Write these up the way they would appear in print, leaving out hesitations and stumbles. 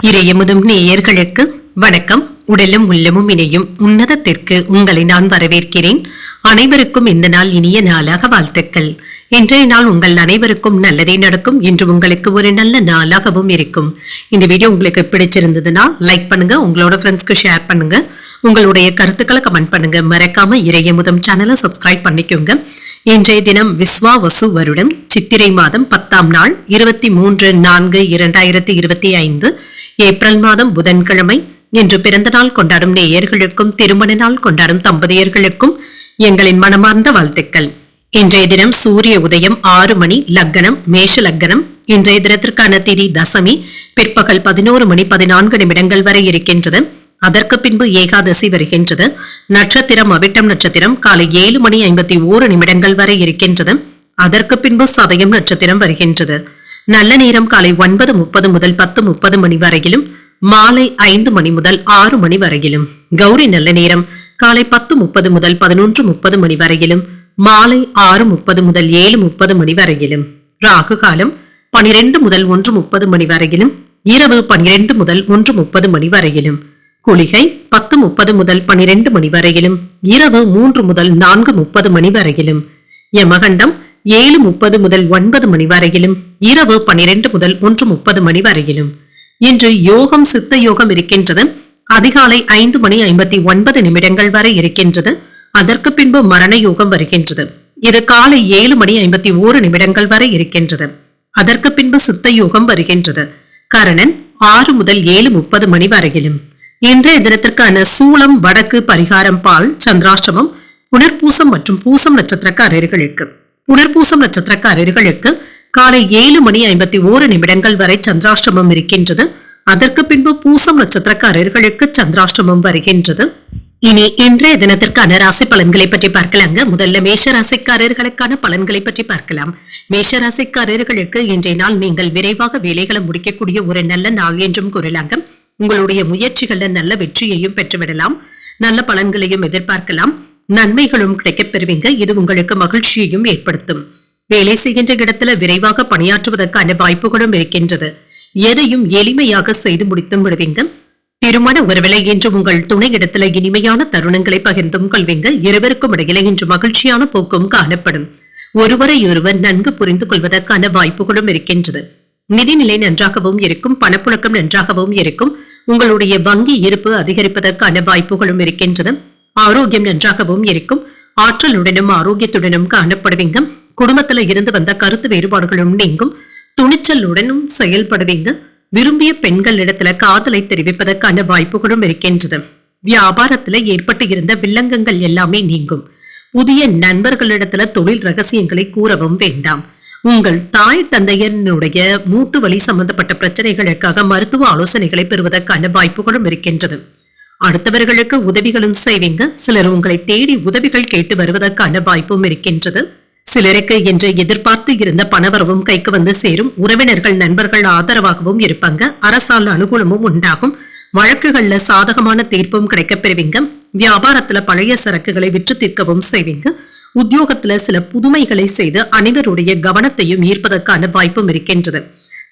இறையமுதும் நேயர்களுக்கு வணக்கம். உடலும் உள்ளமும் இணையும் உன்னதத்திற்கு உங்களை நான் வரவேற்கிறேன். அனைவருக்கும் இந்த நாள் இனிய நாளாக வாழ்த்துக்கள். இன்றைய நாள் உங்கள் அனைவருக்கும் நல்லதே நடக்கும் என்று உங்களுக்கு ஒரு நல்ல நாளாகவும் இருக்கும். இந்த வீடியோ உங்களுக்கு பிடிச்சிருந்ததுன்னா லைக் பண்ணுங்க, உங்களோட ஃப்ரெண்ட்ஸ்க்கு ஷேர் பண்ணுங்க, உங்களுடைய கருத்துக்களை கமெண்ட் பண்ணுங்க. மறக்காம இறையமுதம் சேனலை சப்ஸ்கிரைப் பண்ணிக்கோங்க. இன்றைய தினம் விஸ்வாவசு வருடம் சித்திரை மாதம் 10ஆம் நாள் 23/4/2025 ஏப்ரல் மாதம் புதன்கிழமை. இன்று பிறந்த நாள் கொண்டாடும் நேயர்களுக்கும் திருமண நாள் கொண்டாடும் தம்பதியர்களுக்கும் எங்களின் மனமார்ந்த வாழ்த்துக்கள். இன்றைய தினம் சூரிய உதயம் 6 மணி, லக்னம் மேஷ லக்னம். இன்றைய தினத்திற்கான திதி தசமி, பிற்பகல் 11:14 வரை இருக்கின்றது. அதற்கு பின்பு ஏகாதசி வருகின்றது. நட்சத்திரம் அவிட்டம் நட்சத்திரம் காலை 7:51 வரை இருக்கின்றது. அதற்கு பின்பு சதயம் நட்சத்திரம் வருகின்றது. நல்ல நேரம் காலை 9:30 முதல் 10:30 மணி வரையிலும், மாலை 5 மணி முதல் 6 மணி வரையிலும். கௌரி நல்ல நேரம் காலை 10:30 முதல் 11:30 மணி வரையிலும், மாலை 6:30 முதல் 7:30 மணி வரையிலும். ராகு காலம் 12 முதல் 1:30 மணி வரையிலும், இரவு 12 முதல் 1:30 மணி வரையிலும். குளிகை 10:30 முதல் 12 மணி வரையிலும், இரவு 3 முதல் 4:30 மணி வரையிலும். யமகண்டம் 7:30 முதல் 9 மணி வரையிலும், இரவு 12 முதல் 1:30 மணி வரையிலும். இன்று யோகம் சித்த யோகம் இருக்கின்றது. அதிகாலை 5:59 வரை இருக்கின்றது. அதற்கு பின்பு மரண யோகம் வருகின்றது. இது காலை 7:51 வரை இருக்கின்றது. அதற்கு பின்பு சித்த யோகம் வருகின்றது. கரணன் 6 முதல் 7:30 மணி வரையிலும். இன்றைய தினத்திற்கான சூளம் வடக்கு, பரிகாரம் பால், சந்திராஷ்டமம் புனர்பூசம் மற்றும் பூசம் நட்சத்திரக்காரர்களுக்கு. புனர்பூசம் நட்சத்திரக்காரர்களுக்கு காலை 7:51 வரை சந்திராஷ்டமம் இருக்கின்றது. அதற்கு பின்பு பூசம் நட்சத்திரக்காரர்களுக்கு சந்திராஷ்டமம் வருகின்றது. இனி இன்றைய தினத்திற்கான ராசி பலன்களை பற்றி பார்க்கலாங்க. முதல்ல மேஷ ராசிக்காரர்களுக்கான பலன்களை பற்றி பார்க்கலாம். மேஷ ராசிக்காரர்களுக்கு இன்றைய நாள் நீங்கள் விரைவாக வேலைகளை முடிக்கக்கூடிய ஒரு நல்ல நாள் என்றும் கூறலாங்க. உங்களுடைய முயற்சிகள்ல நல்ல வெற்றியையும் பெற்றுவிடலாம். நல்ல பலன்களையும் எதிர்பார்க்கலாம். நன்மைகளும் கிடைக்கப் பெறுவீங்க. இது உங்களுக்கு மகிழ்ச்சியையும் ஏற்படுத்தும். வேலை செய்கின்ற இடத்துல விரைவாக பணியாற்றுவதற்கான வாய்ப்புகளும் இருக்கின்றது. எதையும் எளிமையாக செய்து முடித்தும் விடுவீங்க. திருமண உறவில இன்று உங்கள் துணை இடத்துல இனிமையான தருணங்களை பகிர்ந்தும் கொள்வீங்க. இருவருக்கும் இடையில இன்று மகிழ்ச்சியான போக்கும் காணப்படும். ஒருவரை ஒருவர் நன்கு புரிந்து கொள்வதற்கான வாய்ப்புகளும் இருக்கின்றது. நிதிநிலை நன்றாகவும் இருக்கும். பணப்புழக்கம் நன்றாகவும் இருக்கும். உங்களுடைய வங்கி இருப்பு அதிகரிப்பதற்கான வாய்ப்புகளும் இருக்கின்றது. ஆரோக்கியம் நன்றாகவும் இருக்கும். ஆற்றலுடனும் ஆரோக்கியத்துடனும் காணப்படுவீங்க. குடும்பத்துல இருந்து வந்த கருத்து வேறுபாடுகளும் நீங்கும். துணிச்சலுடனும் செயல்படுவீங்க. விரும்பிய பெண்கள் இடத்துல காதலை தெரிவிப்பதற்கான வாய்ப்புகளும் இருக்கின்றது. வியாபாரத்துல ஏற்பட்டு இருந்த வில்லங்கங்கள் எல்லாமே நீங்கும். புதிய நண்பர்களிடத்துல தொழில் ரகசியங்களை கூறவும் வேண்டாம். உங்கள் தாய் தந்தையனுடைய மூட்டு வலி சம்பந்தப்பட்ட பிரச்சனைகளுக்காக மருத்துவ ஆலோசனைகளை பெறுவதற்கான வாய்ப்புகளும் இருக்கின்றது. அடுத்தவர்களுக்கு உதவிகளும் செய்வீங்க. சிலர் உங்களை தேடி உதவிகள் கேட்டு வருவதற்கான வாய்ப்பும் இருக்கின்றது. சிலருக்கு என்று எதிர்பார்த்து இருந்த பணவரவும் கைக்கு வந்து சேரும். உறவினர்கள் நண்பர்கள் ஆதரவாகவும் இருப்பாங்க. அரசால் அனுகூலமும் உண்டாகும். வழக்குகள்ல சாதகமான தீர்ப்பும் கிடைக்கப் பெறுவீங்க. வியாபாரத்துல பழைய சரக்குகளை விற்று தீர்க்கவும் செய்வீங்க. உத்தியோகத்துல சில புதுமைகளை செய்து அனைவருடைய கவனத்தையும் ஈர்ப்பதற்கான வாய்ப்பும் இருக்கின்றது.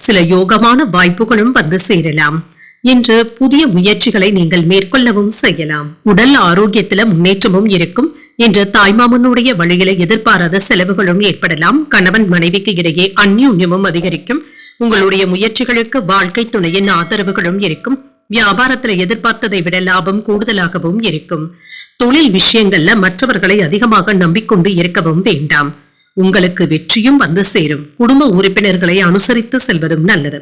சில யோகமான வாய்ப்புகளும் வந்து சேரலாம். இன்று புதிய முயற்சிகளை நீங்கள் மேற்கொள்ளவும் செய்யலாம். உடல் ஆரோக்கியத்துல முன்னேற்றமும் இருக்கும். இன்று தாய்மாமனுடைய வழியில எதிர்பாராத செலவுகளும் ஏற்படலாம். கணவன் மனைவிக்கு இடையே அந்யோன்யமும் அதிகரிக்கும். உங்களுடைய முயற்சிகளுக்கு வாழ்க்கை துணையின் ஆதரவுகளும் இருக்கும். வியாபாரத்துல எதிர்பார்த்ததை விட லாபம் கூடுதலாகவும் இருக்கும். தொழில் விஷயங்கள்ல மற்றவர்களை அதிகமாக நம்பிக்கொண்டு இருக்கவும் வேண்டாம். உங்களுக்கு வெற்றியும் வந்து சேரும். குடும்ப உறுப்பினர்களை அனுசரித்து செல்வதும் நல்லது.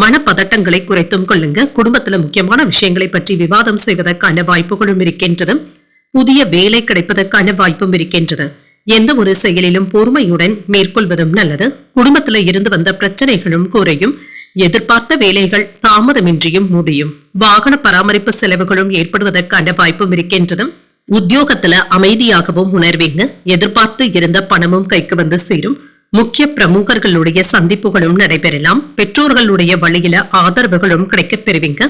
மனப்பதட்டங்களை குறைத்தும் கொள்ளுங்க. குடும்பத்துல முக்கியமான விஷயங்களை பற்றி விவாதம் செய்வதற்கான வாய்ப்புகளும் இருக்கின்றது. புதிய வேலை கிடைப்பதற்கான வாய்ப்பும் இருக்கின்றது. எந்த ஒரு செயலிலும் பொறுமையுடன் மேற்கொள்வதும் நல்லது. குடும்பத்துல இருந்து வந்த பிரச்சனைகளும் குறையும். எதிர்பார்த்த வேலைகள் தாமதமின்றியும் முடியும். வாகன பராமரிப்பு செலவுகளும் ஏற்படுவதற்கான வாய்ப்பும் இருக்கின்றது. உத்தியோகத்துல அமைதியாகவும் உணர்வீங்க. எதிர்பார்த்து இருந்த பணமும் கைக்கு வந்து சேரும். முக்கிய பிரமுகர்களுடைய சந்திப்புகளும் நடைபெறலாம். பெற்றோர்களுடைய வழியில ஆதரவுகளும் கிடைக்கப் பெறுவீங்க.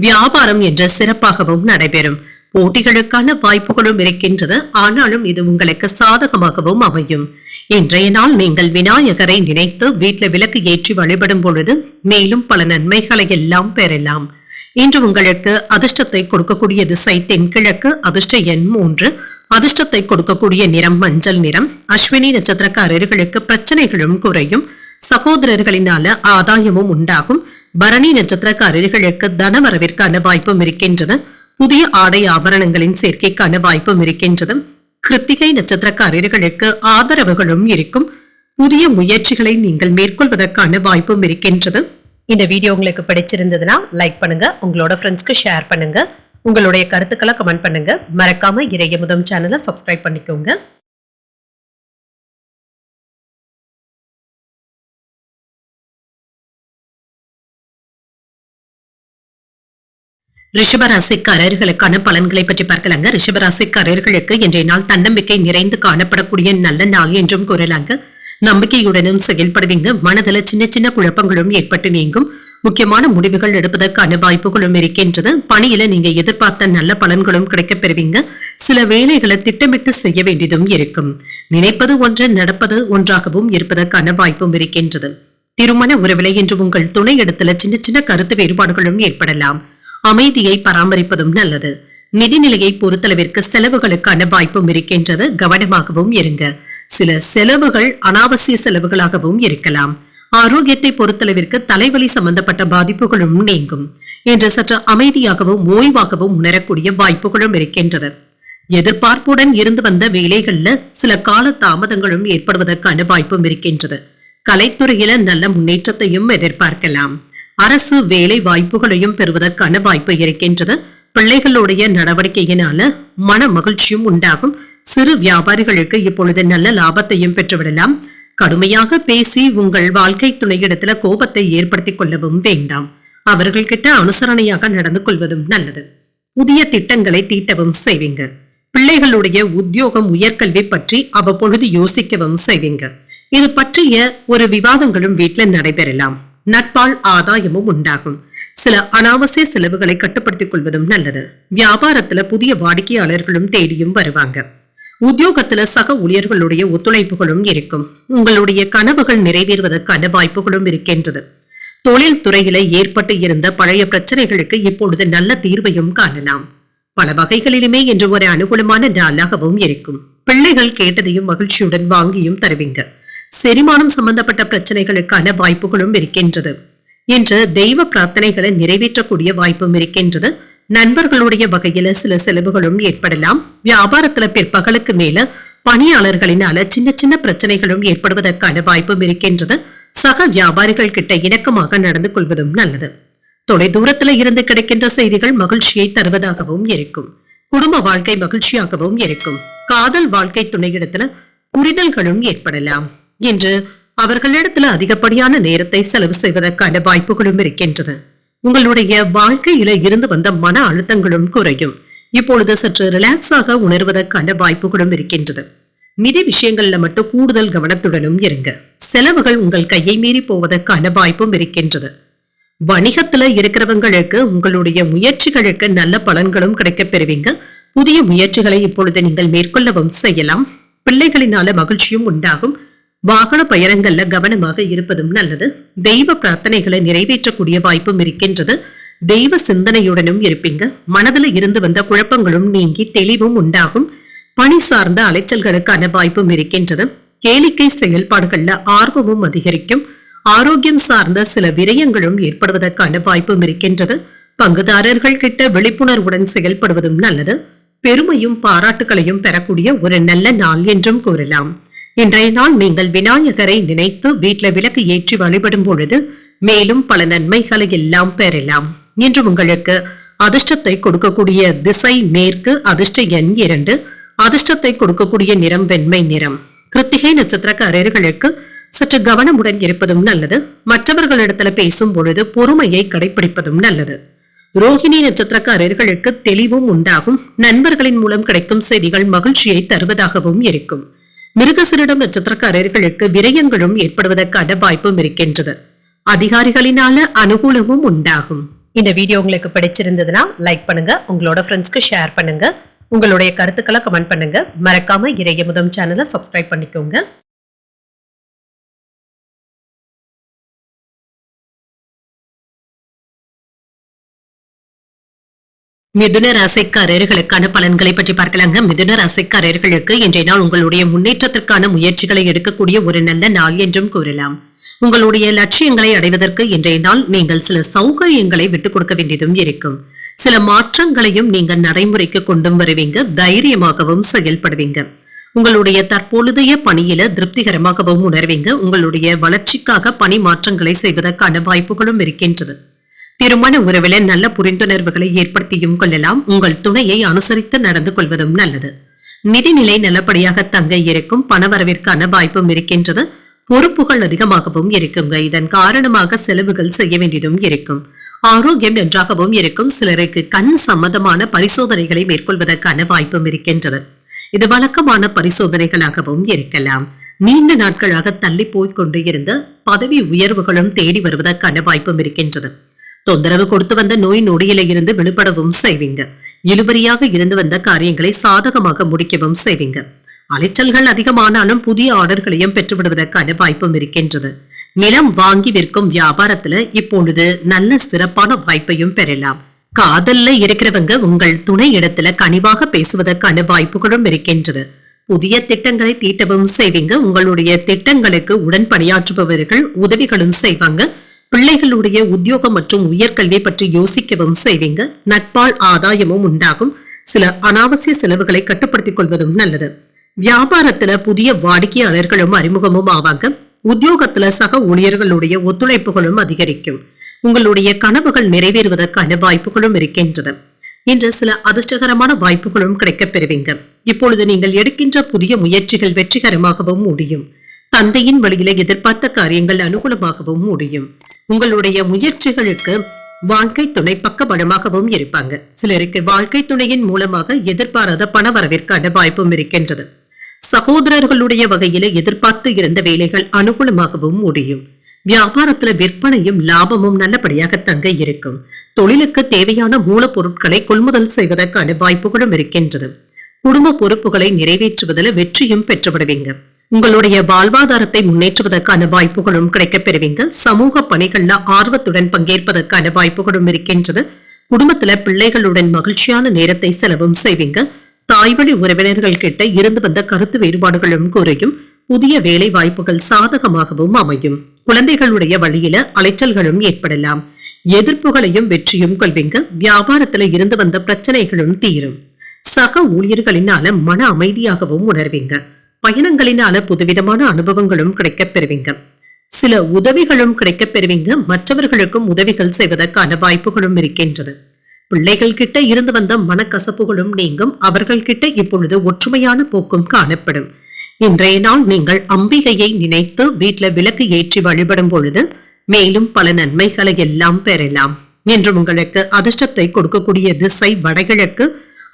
வியாபாரம் என்ற சிறப்பாகவும் நடைபெறும். போட்டிகளுக்கான வாய்ப்புகளும் இருக்கின்றது. ஆனாலும் இது உங்களுக்கு சாதகமாகவும் அமையும். இன்றைய நாள் நீங்கள் விநாயகரை நினைத்து வீட்டில் விளக்கு ஏற்றி வழிபடும் பொழுது மேலும் பல நன்மைகளை எல்லாம் பெறலாம். இன்று உங்களுக்கு அதிர்ஷ்டத்தை கொடுக்கக்கூடிய திசை தென்கிழக்கு, அதிர்ஷ்ட எண் 3, அதிர்ஷ்டத்தை கொடுக்கக்கூடிய நிறம் மஞ்சள் நிறம். அஸ்வினி நட்சத்திரக்காரர்களுக்கு பிரச்சனைகளும் குறையும், சகோதரர்களினால ஆதாயமும் உண்டாகும். பரணி நட்சத்திரக்காரர்களுக்கு தனவரவிற்கான வாய்ப்பும் இருக்கின்றது. புதிய ஆடை ஆபரணங்களின் சேர்க்கைக்கான வாய்ப்பும் இருக்கின்றது. கிருத்திகை நட்சத்திரக்காரர்களுக்கு ஆதரவுகளும் இருக்கும். புதிய முயற்சிகளை நீங்கள் மேற்கொள்வதற்கான வாய்ப்பும் இருக்கின்றது. இந்த வீடியோ உங்களுக்கு பிடிச்சிருந்ததுன்னா லைக் பண்ணுங்க, உங்களோட ஃப்ரெண்ட்ஸ்க்கு ஷேர் பண்ணுங்க, உங்களுடைய கருத்துக்களை கமெண்ட் பண்ணுங்க. மறக்காம இறையமுதம் சேனலை சப்ஸ்கிரைப் பண்ணிக்கோங்க. ரிஷபராசிக்காரர்களுக்கான பலன்களை பற்றி பார்க்கலாங்க. ரிஷபராசிக்காரர்களுக்கு இன்றைய நாள் தன்னம்பிக்கை நிறைந்து காணப்படக்கூடிய நல்ல நாள் என்றும் கூறலாங்க. நம்பிக்கையுடனும் செயல்படுவீங்க. மனதில் சின்ன சின்ன குழப்பங்களும் ஏற்பட்டு நீங்கும். முக்கியமான முடிவுகள் எடுப்பதற்கான வாய்ப்புகளும் இருக்கின்றது. பணியில நீங்க எதிர்பார்த்த நல்ல பலன்களும் கிடைக்கப் பெறுவீங்க. சில வேலைகளை திட்டமிட்டு செய்ய வேண்டியதும் இருக்கும். நினைப்பது ஒன்று, நடப்பது ஒன்றாகவும் இருப்பதற்கான வாய்ப்பும் இருக்கின்றது. திருமண உறவிலை என்று உங்கள் துணை இடத்துல சின்ன சின்ன கருத்து வேறுபாடுகளும் ஏற்படலாம். அமைதியை பராமரிப்பதும் நல்லது. நிதிநிலையை பொறுத்தளவிற்கு செலவுகளுக்கான வாய்ப்பும் இருக்கின்றது. கவனமாகவும் இருங்க. சில செலவுகள் அனாவசிய செலவுகளாகவும் இருக்கலாம். ஆரோக்கியத்தை பொறுத்தளவிற்கு தலைவலி சம்பந்தப்பட்ட பாதிப்புகளும் நீங்கும். என்று சற்று அமைதியாகவும் ஓய்வாகவும் உணரக்கூடிய வாய்ப்புகளும் இருக்கின்றது. எதிர்பார்ப்புடன் இருந்து வந்த வேலைகள்ல சில கால தாமதங்களும் ஏற்படுவதற்கான வாய்ப்பும் இருக்கின்றது. கலைத்துறையில நல்ல முன்னேற்றத்தையும் எதிர்பார்க்கலாம். அரசு வேலை வாய்ப்புகளையும் பெறுவதற்கான வாய்ப்பு இருக்கின்றது. பிள்ளைகளுடைய நடவடிக்கையினால மன மகிழ்ச்சியும் உண்டாகும். சிறு வியாபாரிகளுக்கு இப்பொழுது நல்ல லாபத்தையும் பெற்றுவிடலாம். கடுமையாக பேசி உங்கள் வாழ்க்கை துணையிடத்துல கோபத்தை ஏற்படுத்திக் கொள்ளவும் வேண்டாம். அவர்கள்கிட்ட அனுசரணையாக நடந்து கொள்வதும் நல்லது. புதிய திட்டங்களை தீட்டவும் செய்வீங்க. பிள்ளைகளுடைய உத்தியோகம் உயர்கல்வி பற்றி அவ்வப்பொழுது யோசிக்கவும் செய்வீங்க. இது பற்றிய ஒரு விவாதங்களும் வீட்டில் நடைபெறலாம். நட்பால் ஆதாயமும் உண்டாகும். சில அனாவசிய செலவுகளை கட்டுப்படுத்திக் கொள்வதும் நல்லது. வியாபாரத்துல புதிய வாடிக்கையாளர்களும் தேடியும் வருவாங்க. உத்தியோகத்துல சக ஊழியர்களுடைய ஒத்துழைப்புகளும் இருக்கும். உங்களுடைய கனவுகள் நிறைவேறுவதற்கான வாய்ப்புகளும் இருக்கின்றது. தொழில் துறையில ஏற்பட்டு இருந்த பழைய பிரச்சனைகளுக்கு இப்பொழுது நல்ல தீர்வையும் காணலாம். பல வகைகளிலுமே இன்று ஒரு அனுகூலமான நாளாகவும் இருக்கும். பிள்ளைகள் கேட்டதையும் மகிழ்ச்சியுடன் வாங்கியும் தருவீங்க. செரிமானம் சம்பந்தப்பட்ட பிரச்சனைகளுக்கான வாய்ப்புகளும் இருக்கின்றது. இன்று தெய்வ பிரார்த்தனைகளை நிறைவேற்றக்கூடிய வாய்ப்பும் இருக்கின்றது. நண்பர்களுடைய வகையில சில செலவுகளும் ஏற்படலாம். வியாபாரத்துல பிற்பகலுக்கு மேல பணியாளர்களினால சின்ன சின்ன பிரச்சனைகளும் ஏற்படுவதற்கான வாய்ப்பும் இருக்கின்றது. சக வியாபாரிகள் கிட்ட இணக்கமாக நடந்து கொள்வதும் நல்லது. தொலை தூரத்துல இருந்து கிடைக்கின்ற செய்திகள் மகிழ்ச்சியை தருவதாகவும் இருக்கும். குடும்ப வாழ்க்கை மகிழ்ச்சியாகவும் இருக்கும். காதல் வாழ்க்கை துணையிடத்துல புரிதல்களும் ஏற்படலாம். என்று அவர்களிடத்துல அதிகப்படியான நேரத்தை செலவு செய்வதற்கான வாய்ப்புகளும் இருக்கின்றது. உங்களுடைய வாழ்க்கையில இருந்து வந்த மன அழுத்தங்களும் குறையும். இப்பொழுது சற்று ரிலாக்ஸாக உணர்வதற்கான வாய்ப்புகளும் இருக்கின்றது. நிதி விஷயங்கள்ல மட்டும் கூடுதல் கவனத்துடனும் இருங்க. செலவுகள் உங்கள் கையை மீறி போவதற்கான வாய்ப்பும் இருக்கின்றது. வணிகத்துல இருக்கிறவங்களுக்கு உங்களுடைய முயற்சிகளுக்கு நல்ல பலன்களும் கிடைக்கப் பெறுவீங்க. புதிய முயற்சிகளை இப்பொழுது நீங்கள் மேற்கொள்ளவும் செய்யலாம். பிள்ளைகளினால மகிழ்ச்சியும் உண்டாகும். வாகன பயணங்கள்ல கவனமாக இருப்பதும் நல்லது. தெய்வ பிரார்த்தனைகளை நிறைவேற்றக்கூடிய வாய்ப்பும் இருக்கின்றது. தெய்வ சிந்தனையுடனும் இருப்பீங்க. மனதில் இருந்து வந்த குழப்பங்களும் நீங்கி தெளிவும் உண்டாகும். பணி சார்ந்த அலைச்சல்களுக்கான வாய்ப்பும் இருக்கின்றது. கேளிக்கை செயல்பாடுகள்ல ஆர்வமும் அதிகரிக்கும். ஆரோக்கியம் சார்ந்த சில விரயங்களும் ஏற்படுவதற்கான வாய்ப்பும் இருக்கின்றது. பங்குதாரர்கள் கிட்ட விழிப்புணர்வுடன் செயல்படுவதும் நல்லது. பெருமையும் பாராட்டுகளையும் பெறக்கூடிய ஒரு நல்ல நாள் என்றும் கூறலாம். இன்றைய நாள் நீங்கள் விநாயகரை நினைத்து வீட்டில் விளக்கு ஏற்றி வழிபடும் பொழுது மேலும் பல நன்மைகளை எல்லாம் பெறலாம். இன்று உங்களுக்கு அதிர்ஷ்டத்தை கொடுக்கக்கூடிய திசை மேற்கு, அதிர்ஷ்ட எண் 2, அதிர்ஷ்டத்தை கொடுக்கக்கூடிய நிறம் வெண்மை நிறம். கிருத்திகை நட்சத்திரக்காரர்களுக்கு சற்று கவனமுடன் இருப்பதும் நல்லது. மற்றவர்களிடத்துல பேசும் பொழுது பொறுமையை கடைபிடிப்பதும் நல்லது. ரோஹிணி நட்சத்திரக்காரர்களுக்கு தெளிவும் உண்டாகும். நண்பர்களின் மூலம் கிடைக்கும் செய்திகள் மகிழ்ச்சியை தருவதாகவும் இருக்கும். மிருகசீரிடம் நட்சத்திரக்காரர்களுக்கு விரயங்களும் ஏற்படுவதற்கான வாய்ப்பும் இருக்கின்றது. அதிகாரிகளினால அனுகூலமும் உண்டாகும். இந்த வீடியோ உங்களுக்கு பிடிச்சிருந்ததுன்னா லைக் பண்ணுங்க, உங்களோட ஃப்ரெண்ட்ஸ்க்கு ஷேர் பண்ணுங்க, உங்களுடைய கருத்துக்களை கமெண்ட் பண்ணுங்க. மறக்காம இறையமுதம் சேனலை சப்ஸ்கிரைப் பண்ணிக்கோங்க. மிதுன ராசிக்காரர்களுக்கான பலன்களை பற்றி பார்க்கலாங்க. மிதுன ராசிக்காரர்களுக்கு இன்றைய நாள் உங்களுடைய முன்னேற்றத்திற்கான முயற்சிகளை எடுக்கக்கூடிய ஒரு நல்ல நாள் என்றும் கூறலாம். உங்களுடைய லட்சியங்களை அடைவதற்கு இன்றைய நாள் நீங்கள் சில சௌகரியங்களை விட்டுக் கொடுக்க வேண்டியதும் இருக்கும். சில மாற்றங்களையும் நீங்க நடைமுறைக்கு கொண்டும் வருவீங்க. தைரியமாகவும் செயல்படுவீங்க. உங்களுடைய தற்பொழுதைய பணியில திருப்திகரமாகவும் உணர்வீங்க. உங்களுடைய வளர்ச்சிக்காக பணி மாற்றங்களை செய்வதற்கான வாய்ப்புகளும் இருக்கின்றது. திருமண உறவில நல்ல புரிந்துணர்வுகளை ஏற்படுத்தியும் கொள்ளலாம். உங்கள் துணையை அனுசரித்து நடந்து கொள்வதும் நல்லது. நிதிநிலை நல்லபடியாக தங்க இருக்கும். பணவரவிற்கான வாய்ப்பும் இருக்கின்றது. பொறுப்புகள் அதிகமாகவும் இருக்குங்க. இதன் காரணமாக செலவுகள் செய்ய வேண்டியதும் இருக்கும். ஆரோக்கியம் நன்றாகவும் இருக்கும். சிலருக்கு கண் சம்பந்தமான பரிசோதனைகளை மேற்கொள்வதற்கான வாய்ப்பும் இருக்கின்றது. இது வழக்கமான பரிசோதனைகளாகவும் இருக்கலாம். நீண்ட நாட்களாக தள்ளி போய்கொண்டு இருந்த பதவி உயர்வுகளும் தேடி வருவதற்கான வாய்ப்பும் இருக்கின்றது. தொந்தரவு கொடுத்து வந்த நோய் நொடியில இருந்து விடுபடவும் செய்வீங்க. இழுபறியாக இருந்து வந்த காரியங்களை சாதகமாக முடிக்கவும் செய்வீங்க. அலைச்சல்கள் அதிகமானாலும் புதிய ஆர்டர்களையும் பெற்றுவிடுவதற்கான வாய்ப்பும் இருக்கின்றது. நிலம் வாங்கி விற்கும் வியாபாரத்துல இப்பொழுது நல்ல சிறப்பான வாய்ப்பையும் பெறலாம். காதல்ல இருக்கிறவங்க உங்கள் துணை இடத்துல கனிவாக பேசுவதற்கான வாய்ப்புகளும் இருக்கின்றது. புதிய திட்டங்களை தீட்டவும் செய்வீங்க. உங்களுடைய திட்டங்களுக்கு உடன் பணியாற்றுபவர்கள் உதவிகளும் செய்வாங்க. பிள்ளைகளுடைய உத்தியோகம் மற்றும் உயர்கல்வி பற்றி யோசிக்கவும் செய்வீங்க. நட்பால் ஆதாயமும் உண்டாகும். சில அனாவசிய செலவுகளை கட்டுப்படுத்திக் கொள்வதும் நல்லது. வியாபாரத்துல புதிய வாடிக்கையாளர்களும் அறிமுகமும் ஆவாங்க. உத்தியோகத்துல சக ஊழியர்களுடைய ஒத்துழைப்புகளும் அதிகரிக்கும். உங்களுடைய கனவுகள் நிறைவேறுவதற்கான வாய்ப்புகளும் இருக்கின்றது. இன்று சில அதிர்ஷ்டகரமான வாய்ப்புகளும் கிடைக்கப் பெறுவீங்க. இப்பொழுது நீங்கள் எடுக்கின்ற புதிய முயற்சிகள் வெற்றிகரமாகவும் முடியும். தந்தையின் வழியில எதிர்பார்த்த காரியங்கள் அனுகூலமாகவும் முடியும். உங்களுடைய முயற்சிகளுக்கு வாழ்க்கை துணை பக்கபலமாகவும் இருப்பாங்க. சிலருக்கு வாழ்க்கை துணையின் மூலமாக எதிர்பாராத பண வரவிற்கான வாய்ப்பும் இருக்கின்றது. சகோதரர்களுடைய வகையில எதிர்பார்த்து இருந்த வேலைகள் அனுகூலமாகவும் முடியும். வியாபாரத்துல விற்பனையும் லாபமும் நல்லபடியாக தங்க இருக்கும். தொழிலுக்கு தேவையான மூலப்பொருட்களை கொள்முதல் செய்வதற்கான வாய்ப்புகளும் இருக்கின்றது. குடும்ப பொறுப்புகளை நிறைவேற்றுவதில் வெற்றியும் பெற்றுவிடுவீங்க. உங்களுடைய வாழ்வாதாரத்தை முன்னேற்றுவதற்கான வாய்ப்புகளும் கிடைக்கப் பெறுவீங்க. சமூக பணிகள்ல ஆர்வத்துடன் பங்கேற்பதற்கான வாய்ப்புகளும் இருக்கின்றது. குடும்பத்துல பிள்ளைகளுடன் மகிழ்ச்சியான நேரத்தை செலவும் செய்வீங்க. தாய்வழி உறவினர்கள் கிட்ட இருந்து வந்த கருத்து வேறுபாடுகளும் குறையும். புதிய வேலை வாய்ப்புகள் சாதகமாகவும் அமையும். குழந்தைகளுடைய வழியில அலைச்சல்களும் ஏற்படலாம். எதிர்ப்புகளையும் வெற்றியும் கொள்வீங்க. வியாபாரத்துல இருந்து வந்த பிரச்சனைகளும் தீரும். சக ஊழியர்களினால மன அமைதியாகவும் உணர்வீங்க. பயணங்களினால புதுவிதமான அனுபவங்களும் கிடைக்கப் பெறுவீங்க. சில உதவிகளும் கிடைக்கப் பெறுவீங்க. மற்றவர்களுக்கும் உதவிகள் செய்வதற்கான வாய்ப்புகளும் இருக்கின்றது. பிள்ளைகள் கிட்ட இருந்து வந்த மனக்கசப்புகளும் நீங்கும். அவர்கள் கிட்ட இப்பொழுது ஒற்றுமையான போக்கும் காணப்படும். இன்றைய நாள் நீங்கள் அம்பிகையை நினைத்து வீட்டுல விளக்கு ஏற்றி வழிபடும் பொழுது மேலும் பல நன்மைகளை எல்லாம் பெறலாம். என்று உங்களுக்கு அதிர்ஷ்டத்தை கொடுக்கக்கூடிய திசை வடகிழக்கு.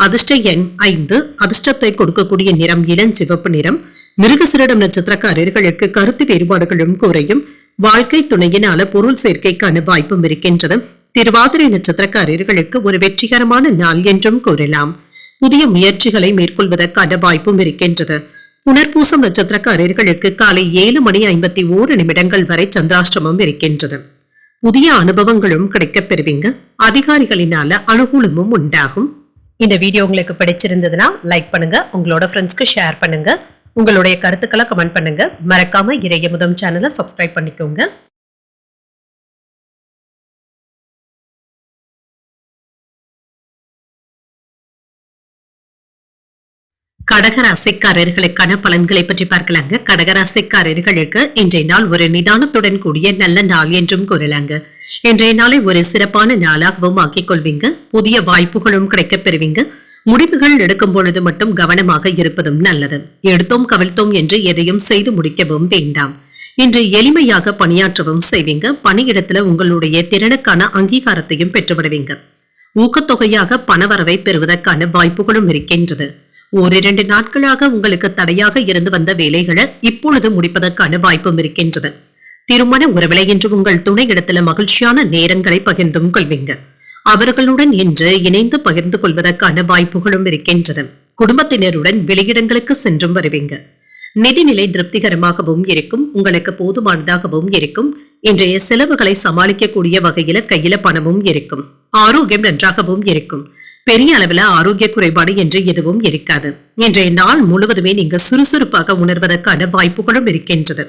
அதிர்ஷ்ட எண் 5. அதிர்ஷ்டத்தை கொடுக்கக்கூடிய நிறம் இளஞ்சிவப்பு நிறம். மிருகசீரிடம் நட்சத்திரக்காரர்களுக்கு கருத்து வேறுபாடுகளும் குறையும். வாழ்க்கை துணையினால பொருள் சேர்க்கைக்கான வாய்ப்பும் இருக்கின்றது. திருவாதிரை நட்சத்திரக்காரர்களுக்கு ஒரு வெற்றிகரமான நாள் என்றும் கூறலாம். புதிய முயற்சிகளை மேற்கொள்வதற்கான வாய்ப்பும் இருக்கின்றது. புனர்பூசம் நட்சத்திரக்காரர்களுக்கு காலை 7:51 வரை சந்திராஷ்டமம் இருக்கின்றது. புதிய அனுபவங்களும் கிடைக்கப் பெறுவீங்க. அதிகாரிகளினால அனுகூலமும் உண்டாகும். இந்த வீடியோ உங்களுக்கு பிடிச்சிருந்ததுன்னா லைக் பண்ணுங்க, உங்களோட ஃப்ரெண்ட்ஸ்க்கு ஷேர் பண்ணுங்க, உங்களுடைய கருத்துக்களை கமெண்ட் பண்ணுங்க. மறக்காம இறையமுதம் சேனலை சப்ஸ்கிரைப் பண்ணிக்கோங்க. கடகராசிக்காரர்களுக்கான பலன்களை பற்றி பார்க்கலாங்க. கடகராசிக்காரர்களுக்கு இன்றைய நாள் ஒரு நிதானத்துடன் கூடிய நல்ல நாள் என்றும் கூறலாங்க. இன்றைய நாளை ஒரு சிறப்பான நாளாகவும் ஆக்கிக் கொள்வீங்க. புதிய வாய்ப்புகளும் கிடைக்கப் பெறுவீங்க. முடிவுகள் எடுக்கும் பொழுது மட்டும் கவனமாக இருப்பதும் நல்லது. எடுத்தோம் கவிழ்த்தோம் என்று எதையும் செய்து முடிக்கவும் வேண்டாம். இன்று எளிமையாக பணியாற்றவும் செய்வீங்க. பணியிடத்துல உங்களுடைய திறனுக்கான அங்கீகாரத்தையும் பெற்றுவிடுவீங்க. ஊக்கத்தொகையாக பணவரவை பெறுவதற்கான வாய்ப்புகளும் இருக்கின்றது. ஓரிரண்டு நாட்களாக உங்களுக்கு தடையாக இருந்து வந்த வேலைகளை இப்பொழுது முடிப்பதற்கான வாய்ப்பும் இருக்கின்றது. திருமண உறவிலை என்று உங்கள் துணை இடத்துல மகிழ்ச்சியான நேரங்களை பகிர்ந்தும் கொள்வீங்க. அவர்களுடன் இன்று இணைந்து பகிர்ந்து கொள்வதற்கான வாய்ப்புகளும் இருக்கின்றது. குடும்பத்தினருடன் வெளியிடங்களுக்கு சென்றும் வருவீங்க. நிதிநிலை திருப்திகரமாகவும் இருக்கும். உங்களுக்கு போதுமானதாகவும் இருக்கும். இன்றைய செலவுகளை சமாளிக்கக்கூடிய வகையில கையில பணமும் இருக்கும். ஆரோக்கியம் நன்றாகவும் இருக்கும். பெரிய அளவுல ஆரோக்கிய குறைபாடு என்று எதுவும் இருக்காது. இன்றைய நாள் முழுவதுமே நீங்க சுறுசுறுப்பாக உணர்வதற்கான வாய்ப்புகளும் இருக்கின்றது.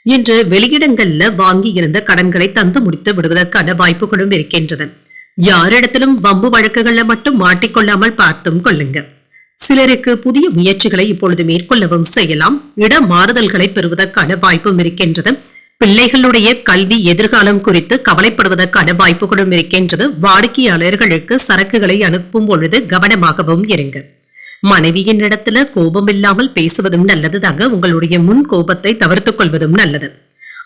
இன்று வெளியிடங்கள்ல வாங்கி இருந்த கடன்களை தந்து முடித்து விடுவதற்கான வாய்ப்புகளும் இருக்கின்றது. யாரிடத்திலும் வம்பு வழக்குகள்ல மட்டும் மாட்டிக்கொள்ளாமல் பார்த்தும் கொள்ளுங்க. சிலருக்கு புதிய முயற்சிகளை இப்பொழுது மேற்கொள்ளவும் செய்யலாம். இட மாறுதல்களை பெறுவதற்கான வாய்ப்பும் இருக்கின்றது. பிள்ளைகளுடைய கல்வி எதிர்காலம் குறித்து கவலைப்படுவதற்கான வாய்ப்புகளும் இருக்கின்றது. வாடிக்கையாளர்களுக்கு சரக்குகளை அனுப்பும் பொழுது கவனமாகவும் இருங்க. மனைவியின் இடத்துல கோபம் இல்லாமல் பேசுவதும் நல்லது தாங்க. உங்களுடைய முன் கோபத்தை தவிர்த்துக் கொள்வதும் நல்லது.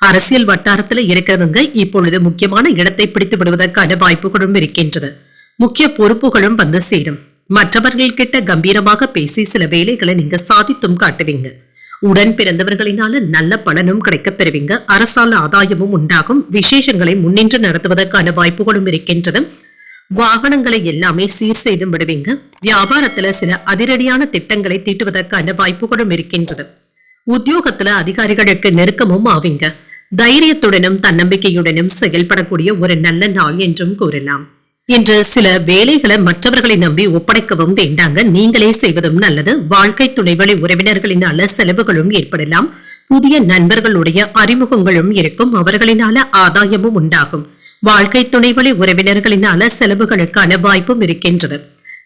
அரசியல் வட்டாரத்துல இருக்கிறவங்க இப்பொழுது முக்கியமான இடத்தை பிடித்து விடுவதற்கான வாய்ப்புகளும் இருக்கின்றது. முக்கிய பொறுப்புகளும் வந்து சேரும். மற்றவர்கள் கிட்ட கம்பீரமாக பேசி சில வேலைகளை நீங்க சாதித்தும் காட்டுவீங்க. உடன் பிறந்தவர்களினால நல்ல பலனும் கிடைக்கப் பெறுவீங்க. அரசால ஆதாயமும் உண்டாகும். விசேஷங்களை முன்னின்று நடத்துவதற்கான வாய்ப்புகளும் இருக்கின்றது. வாகனங்களை எல்லாமே சீர் செய்து விடுவீங்க. வியாபாரத்துல சில அதிரடியான திட்டங்களை தீட்டுவதற்கான வாய்ப்புகளும் இருக்கின்றது. உத்தியோகத்துல அதிகாரிகளுக்கு நெருக்கமும் ஆவீங்க. தைரியத்துடனும் தன்னம்பிக்கையுடனும் செயல்படக்கூடிய ஒரு நல்ல நாள் என்றும் கூறலாம். இன்று சில வேலைகளை மற்றவர்களை நம்பி ஒப்படைக்கவும் வேண்டாங்க. நீங்களே செய்வதும் நல்லது. வாழ்க்கை துணைவழி உறவினர்களினால செலவுகளும் ஏற்படலாம். புதிய நண்பர்களுடைய அறிமுகங்களும் இருக்கும். அவர்களினால ஆதாயமும் உண்டாகும். வாழ்க்கை துணைவழி உறவினர்களினால செலவுகளுக்கான வாய்ப்பும் இருக்கின்றது.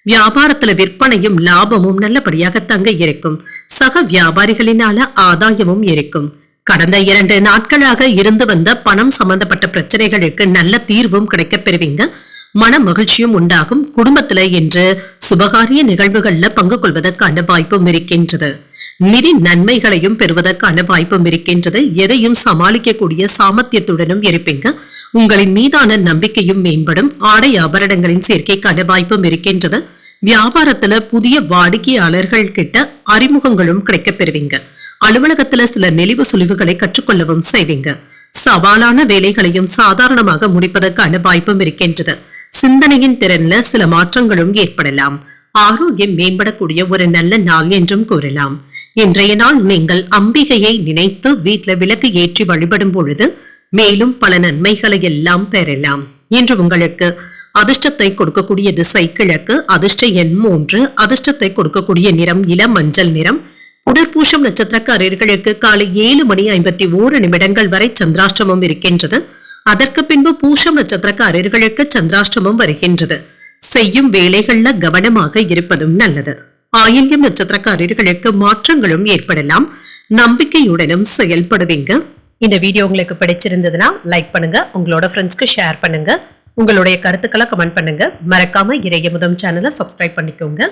வியாபாரத்துல விற்பனையும் லாபமும் நல்லபடியாக தங்க இருக்கும். சக வியாபாரிகளினால ஆதாயமும் இருக்கும். கடந்த 2 நாட்களாக இருந்து வந்த பணம் சம்பந்தப்பட்ட பிரச்சனைகளுக்கு நல்ல தீர்வும் கிடைக்கப் பெறுவீங்க. மன மகிழ்ச்சியும் உண்டாகும். குடும்பத்துல இன்று சுபகாரிய நிகழ்வுகள்ல பங்கு கொள்வதற்கான வாய்ப்பும் இருக்கின்றது. நிதி நன்மைகளையும் பெறுவதற்கான வாய்ப்பும் இருக்கின்றது. எதையும் சமாளிக்கக்கூடிய சாமர்த்தியத்துடனும் இருப்பீங்க. உங்களின் மீதான நம்பிக்கையும் மேம்படும். ஆடை ஆபரணங்களின் சேர்க்கைக்கான வாய்ப்பும் இருக்கின்றது. வியாபாரத்துல புதிய வாடிக்கையாளர்கள் கிட்ட அறிமுகங்களும் கிடைக்கப் பெறுவீங்க. அலுவலகத்துல சில நெளிவு சுழிவுகளை கற்றுக்கொள்ளவும் செய்வீங்க. சவாலான வேலைகளையும் சாதாரணமாக முடிப்பதற்கான வாய்ப்பும் இருக்கின்றது. சிந்தனையின் திறன்ல சில மாற்றங்களும் ஏற்படலாம். ஆரோக்கியம் மேம்படக்கூடிய ஒரு நல்ல நாள் என்றும் கூறலாம். இன்றைய நாள் நீங்கள் அம்பிகையை நினைத்து வீட்டுல விளக்கு ஏற்றி வழிபடும் பொழுது மேலும் பல நன்மைகளை எல்லாம் பெறலாம். இன்று உங்களுக்கு அதிர்ஷ்டத்தை கொடுக்கக்கூடிய திசை கிழக்கு. அதிர்ஷ்ட எண் 3. அதிர்ஷ்டத்தை கொடுக்கக்கூடிய நிறம் இளம் மஞ்சள் நிறம். உடற்பூஷம் நட்சத்திரக்காரர்களுக்கு காலை 7:51 வரை சந்திராஷ்டமம் இருக்கின்றது. அதற்கு பின்பு பூஷம் நட்சத்திரக்காரர்களுக்கு சந்திராஷ்டமம் வருகின்றது. செய்யும் வேலைகள்ல கவனமாக இருப்பதும் நல்லது. ஆயில்யம் நட்சத்திரக்காரர்களுக்கு மாற்றங்களும் ஏற்படலாம். நம்பிக்கையுடனும் செயல்படுவீங்க. இந்த வீடியோ உங்களுக்கு பிடிச்சிருந்ததுன்னா லைக் பண்ணுங்க. உங்களோட ஃப்ரெண்ட்ஸ்க்கு ஷேர் பண்ணுங்க. உங்களுடைய கருத்துக்களை கமெண்ட் பண்ணுங்க. மறக்காம இறையமுதம் சேனலை சப்ஸ்கிரைப் பண்ணிக்கோங்க.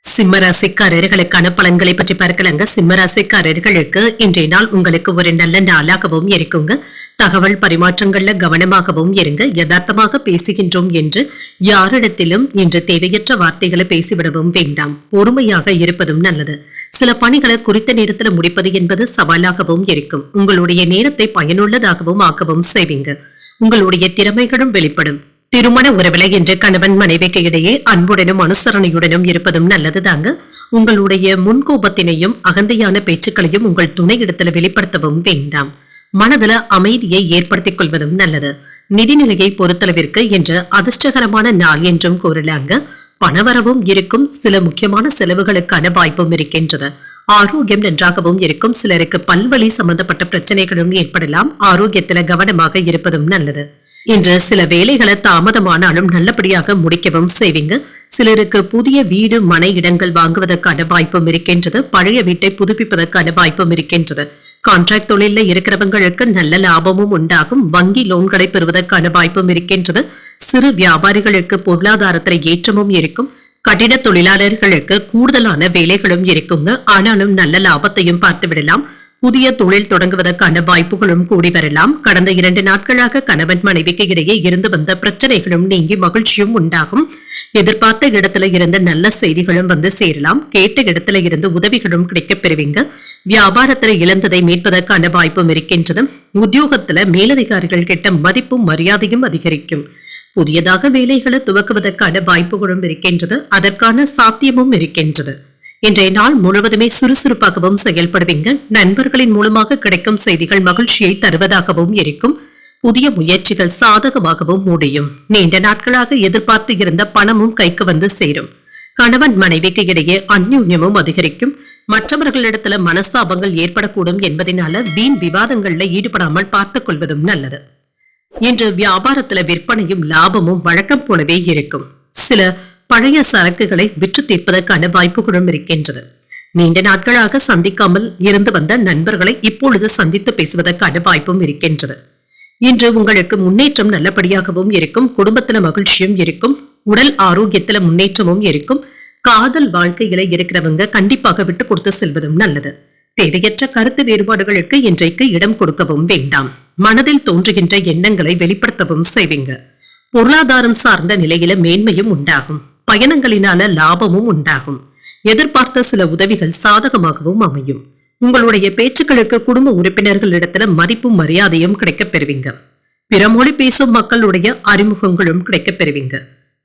சிம்மராசிக்காரர்களுக்கான பலன்களை பற்றி பார்க்கலாங்க. சிம்மராசிக்காரர்களுக்கு இன்றைய நாள் உங்களுக்கு ஒரு நல்ல நாளாகவும் இருக்குங்க. தகவல் பரிமாற்றங்கள்ல கவனமாகவும் இருங்க. யதார்த்தமாக பேசுகின்றோம் என்று யாரிடத்திலும் இன்று தேவையற்ற வார்த்தைகளை பேசிவிடவும் வேண்டாம். பொறுமையாக இருப்பதும் நல்லது. சில பணிகளை குறித்த நேரத்தில் முடிப்பது என்பது சவாலாகவும் இருக்கும். உங்களுடைய நேரத்தை பயனுள்ளதாகவும் ஆக்கவும் செய்வீங்க. உங்களுடைய திறமைகளும் வெளிப்படும். திருமண உறவிலை என்று கணவன் மனைவிக்கு இடையே அன்புடனும் அனுசரணையுடனும் இருப்பதும் நல்லதுதாங்க. உங்களுடைய முன்கோபத்தினையும் அகந்தையான பேச்சுக்களையும் உங்கள் துணை இடத்துல வெளிப்படுத்தவும் வேண்டாம். மனதுல அமைதியை ஏற்படுத்திக் கொள்வதும் நல்லது. நிதிநிலையை பொறுத்தளவிற்கு இன்று அதிர்ஷ்டகரமான நாள் என்றும் கூறலாங்க. பணவரவும் இருக்கும். சில முக்கியமான செலவுகளுக்கான வாய்ப்பும் இருக்கின்றது. ஆரோக்கியம் நன்றாகவும் இருக்கும். சிலருக்கு பல்வலி சம்பந்தப்பட்ட பிரச்சனைகளும் ஏற்படலாம். ஆரோக்கியத்துல கவனமாக இருப்பதும் நல்லது. இன்று சில வேலைகளை தாமதமானாலும் நல்லபடியாக முடிக்கவும் செய்வீங்க. சிலருக்கு புதிய வீடு மனை இடங்கள் வாங்குவதற்கான வாய்ப்பும் இருக்கின்றது. பழைய வீட்டை புதுப்பிப்பதற்கான வாய்ப்பும் இருக்கின்றது. கான்ட்ராக்ட் தொழில இருக்கிறவங்களுக்கு நல்ல லாபமும் உண்டாகும். வங்கி லோன்களை பெறுவதற்கான வாய்ப்பும் இருக்கின்றது. சிறு வியாபாரிகளுக்கு பொருளாதாரத்தில் ஏற்றமும் இருக்கும். கட்டிட தொழிலாளர்களுக்கு கூடுதலான வேலைகளும் இருக்குங்க. ஆனாலும் நல்ல லாபத்தையும் பார்த்து விடலாம். புதிய தொழில் தொடங்குவதற்கான வாய்ப்புகளும் கூடி வரலாம். கடந்த 2 நாட்களாக கணவன் மனைவிக்கு இடையே இருந்து வந்த பிரச்சனைகளும் நீங்கி மகிழ்ச்சியும் உண்டாகும். எதிர்பார்த்த இடத்துல இருந்து நல்ல செய்திகளும் வந்து சேரலாம். கேட்ட இடத்துல இருந்து உதவிகளும் கிடைக்கப் பெறுவீங்க. வியாபாரத்துல இழந்ததை மீட்பதற்கான வாய்ப்பும் இருக்கின்றது. உத்தியோகத்துல மேலதிகாரிகள் கிட்ட மதிப்பும் மரியாதையும் அதிகரிக்கும். புதியதாக வேலைகளை துவக்குவதற்கான வாய்ப்புகளும் இருக்கின்றது. அதற்கான சாத்தியமும் இருக்கின்றது. இன்றைய நாள் முழுவதுமே சுறுசுறுப்பாகவும் செயல்படுவீங்க. நண்பர்களின் மூலமாக கிடைக்கும் செய்திகள் மகிழ்ச்சியை தருவதாகவும் இருக்கும். புதிய முயற்சிகள் சாதகமாகவும் முடியும். நீண்ட நாட்களாக எதிர்பார்த்து இருந்த பணமும் கைக்கு வந்து சேரும். கணவன் மனைவிக்கு இடையே அந்யோன்யமும் அதிகரிக்கும். மற்றவர்களிடத்துல மனஸ்தாபங்கள் ஏற்படக்கூடும் என்பதனால வீண் விவாதங்கள்ல ஈடுபடாமல் பார்த்துக் கொள்வதும் நல்லது. இன்று வியாபாரத்துல விற்பனையும் லாபமும் வழக்கம் போலவே இருக்கும். சில பழைய சரக்குகளை விற்று தீர்ப்பதற்கான வாய்ப்புகளும் இருக்கின்றது. நீண்ட நாட்களாக சந்திக்காமல் இருந்து வந்த நண்பர்களை இப்பொழுது சந்தித்து பேசுவதற்கான வாய்ப்பும் இருக்கின்றது. இன்று உங்களுக்கு முன்னேற்றம் நல்லபடியாகவும் இருக்கும். குடும்பத்துல மகிழ்ச்சியும் இருக்கும். உடல் ஆரோக்கியத்துல முன்னேற்றமும் இருக்கும். காதல் வாழ்க்கையில இருக்கிறவங்க கண்டிப்பாக விட்டு கொடுத்து செல்வதும் நல்லது. தேவையற்ற கருத்து வேறுபாடுகளுக்கு இன்றைக்கு இடம் கொடுக்கவும் வேண்டாம். மனதில் தோன்றுகின்ற எண்ணங்களை வெளிப்படுத்தவும் செய்வீங்க. பொருளாதாரம் சார்ந்த நிலையில மேன்மையும் உண்டாகும். பயணங்களினால லாபமும் உண்டாகும். எதிர்பார்த்த சில உதவிகள் சாதகமாகவும் அமையும். உங்களுடைய பேச்சுக்களுக்கு குடும்ப உறுப்பினர்களிடத்துல மதிப்பும் மரியாதையும் கிடைக்கப் பெறுவீங்க. பிற மொழி பேசும் மக்களுடைய அறிமுகங்களும் கிடைக்கப் பெறுவீங்க.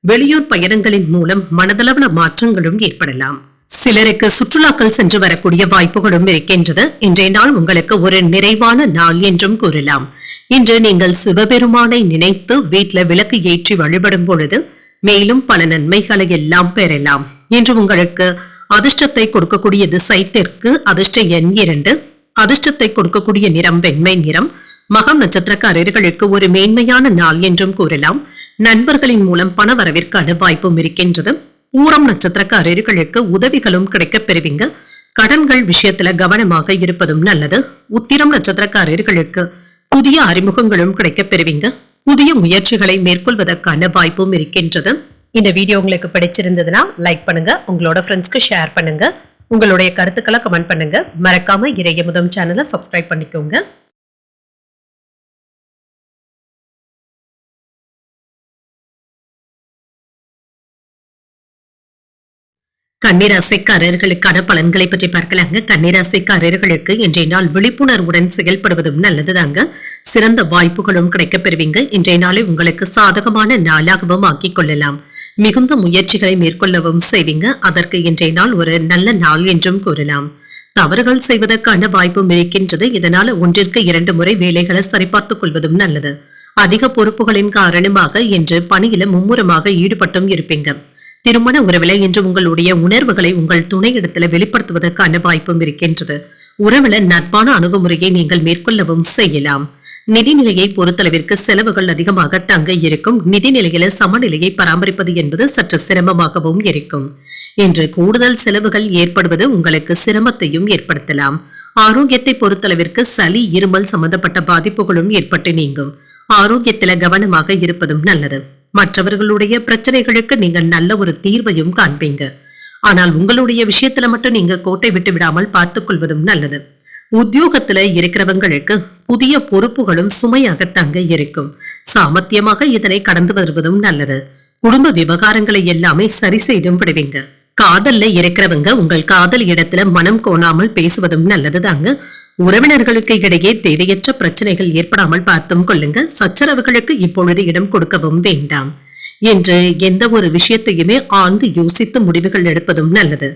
வெளியூர் பயணங்களின் மூலம் மனதளவுல மாற்றங்களும் ஏற்படலாம். சிலருக்கு சுற்றுலாக்கள் சென்று வரக்கூடிய வாய்ப்புகளும் இருக்கின்றது. இன்றைய நாள் உங்களுக்கு ஒரு நிறைவான நாள் என்றும் கூறலாம். இன்று நீங்கள் சிவபெருமானை நினைத்து வீட்டுல விளக்கு ஏற்றி வழிபடும் பொழுது மேலும் பல நன்மைகளை எல்லாம் பெறலாம். இன்று உங்களுக்கு அதிர்ஷ்டத்தை கொடுக்கக்கூடிய திசை தெற்கு. அதிர்ஷ்ட எண் 2. அதிர்ஷ்டத்தை கொடுக்கக்கூடிய நிறம் வெண்மை நிறம். மகம் நட்சத்திரக்காரர்களுக்கு ஒரு மேன்மையான நாள் என்றும் கூறலாம். நண்பர்களின் மூலம் பண வரவிற்கான வாய்ப்பும் இருக்கின்றது. பூரம் நட்சத்திரக்காரர்களுக்கு உதவிகளும் கிடைக்கப் பெறுவீங்க. கடன்கள் விஷயத்துல கவனமாக இருப்பதும் நல்லது. உத்திரம் நட்சத்திரக்காரர்களுக்கு புதிய அறிமுகங்களும் கிடைக்கப் பெறுவீங்க. புதிய முயற்சிகளை மேற்கொள்வதற்கான வாய்ப்பும் இருக்கின்றது. இந்த வீடியோ உங்களுக்கு பிடிச்சிருந்ததுன்னா லைக் பண்ணுங்க. உங்களோட ஃப்ரெண்ட்ஸ்க்கு ஷேர் பண்ணுங்க. உங்களுடைய கருத்துக்களை கமெண்ட் பண்ணுங்க. மறக்காம இறையமுதம் சேனலை சப்ஸ்கிரைப் பண்ணிக்கோங்க. கன்னிராசிக்காரர்களுக்கான பலன்களை பற்றி பார்க்கலாங்க. கன்னிராசிக்காரர்களுக்கு இன்றைய நாள் விழிப்புணர்வுடன் செயல்படுவதும் நல்லதுதாங்க. சிறந்த வாய்ப்புகளும் கிடைக்கப் பெறுவீங்க. இன்றைய நாளை உங்களுக்கு சாதகமான நாளாகவும் ஆக்கிக் கொள்ளலாம். மிகுந்த முயற்சிகளை மேற்கொள்ளவும் செய்வீங்க. அதற்கு இன்றைய நாள் ஒரு நல்ல நாள் என்றும் கூறலாம். தவறுகள் செய்வதற்கான வாய்ப்பும் இருக்கின்றது. இதனால 1-2 முறை வேலைகளை சரிபார்த்துக் கொள்வதும் நல்லது. அதிக பொறுப்புகளின் காரணமாக இன்று பணியில மும்முரமாக ஈடுபட்டும் இருப்பீங்க. திருமண உறவுல இன்று உங்களுடைய உணர்வுகளை உங்கள் துணையிடத்துல வெளிப்படுத்துவதற்கான வாய்ப்பும் இருக்கின்றது. உறவுல நட்பான அணுகுமுறையை நீங்கள் மேற்கொள்ளவும் செய்யலாம். நிதிநிலையை பொறுத்தளவிற்கு செலவுகள் அதிகமாக தங்க இருக்கும். நிதிநிலையில சமநிலையை பராமரிப்பது என்பது சற்று சிரமமாகவும் இருக்கும். இன்று கூடுதல் செலவுகள் ஏற்படுவது உங்களுக்கு சிரமத்தையும் ஏற்படுத்தலாம். ஆரோக்கியத்தை பொறுத்தளவிற்கு சளி இருமல் சம்பந்தப்பட்ட பாதிப்புகளும் ஏற்பட்டு நீங்கும். ஆரோக்கியத்துல கவனமாக இருப்பதும் நல்லது. மற்றவர்களுடைய பிரச்சனைகளுக்கு நீங்கள் நல்ல ஒரு தீர்வையும் காண்பீங்க. ஆனால் உங்களுடைய விஷயத்துல மட்டும் நீங்க கோட்டை விட்டு விடாமல் பார்த்துக் கொள்வதும் நல்லது. உத்தியோகத்துல இருக்கிறவங்களுக்கு புதிய பொறுப்புகளும் சுமையாக தங்க இருக்கும். சாமர்த்தியமாக இதனை கடந்து வருவதும் நல்லது. குடும்ப விவகாரங்களை எல்லாமே சரி செய்தும் விடுவீங்க. காதல்ல இருக்கிறவங்க உங்கள் காதல் இடத்துல மனம் கோணாமல் பேசுவதும் நல்லதுதாங்க. உறவினர்களுக்கு இடையே தேவையற்ற பிரச்சனைகள் ஏற்படாமல் பார்த்தும் கொள்ளுங்க. சச்சரவுகளுக்கு இப்பொழுது இடம் கொடுக்கவும் வேண்டாம். என்று எந்த ஒரு விஷயத்தையுமே ஆழ்ந்து யோசித்து முடிவுகள் எடுப்பதும் நல்லது.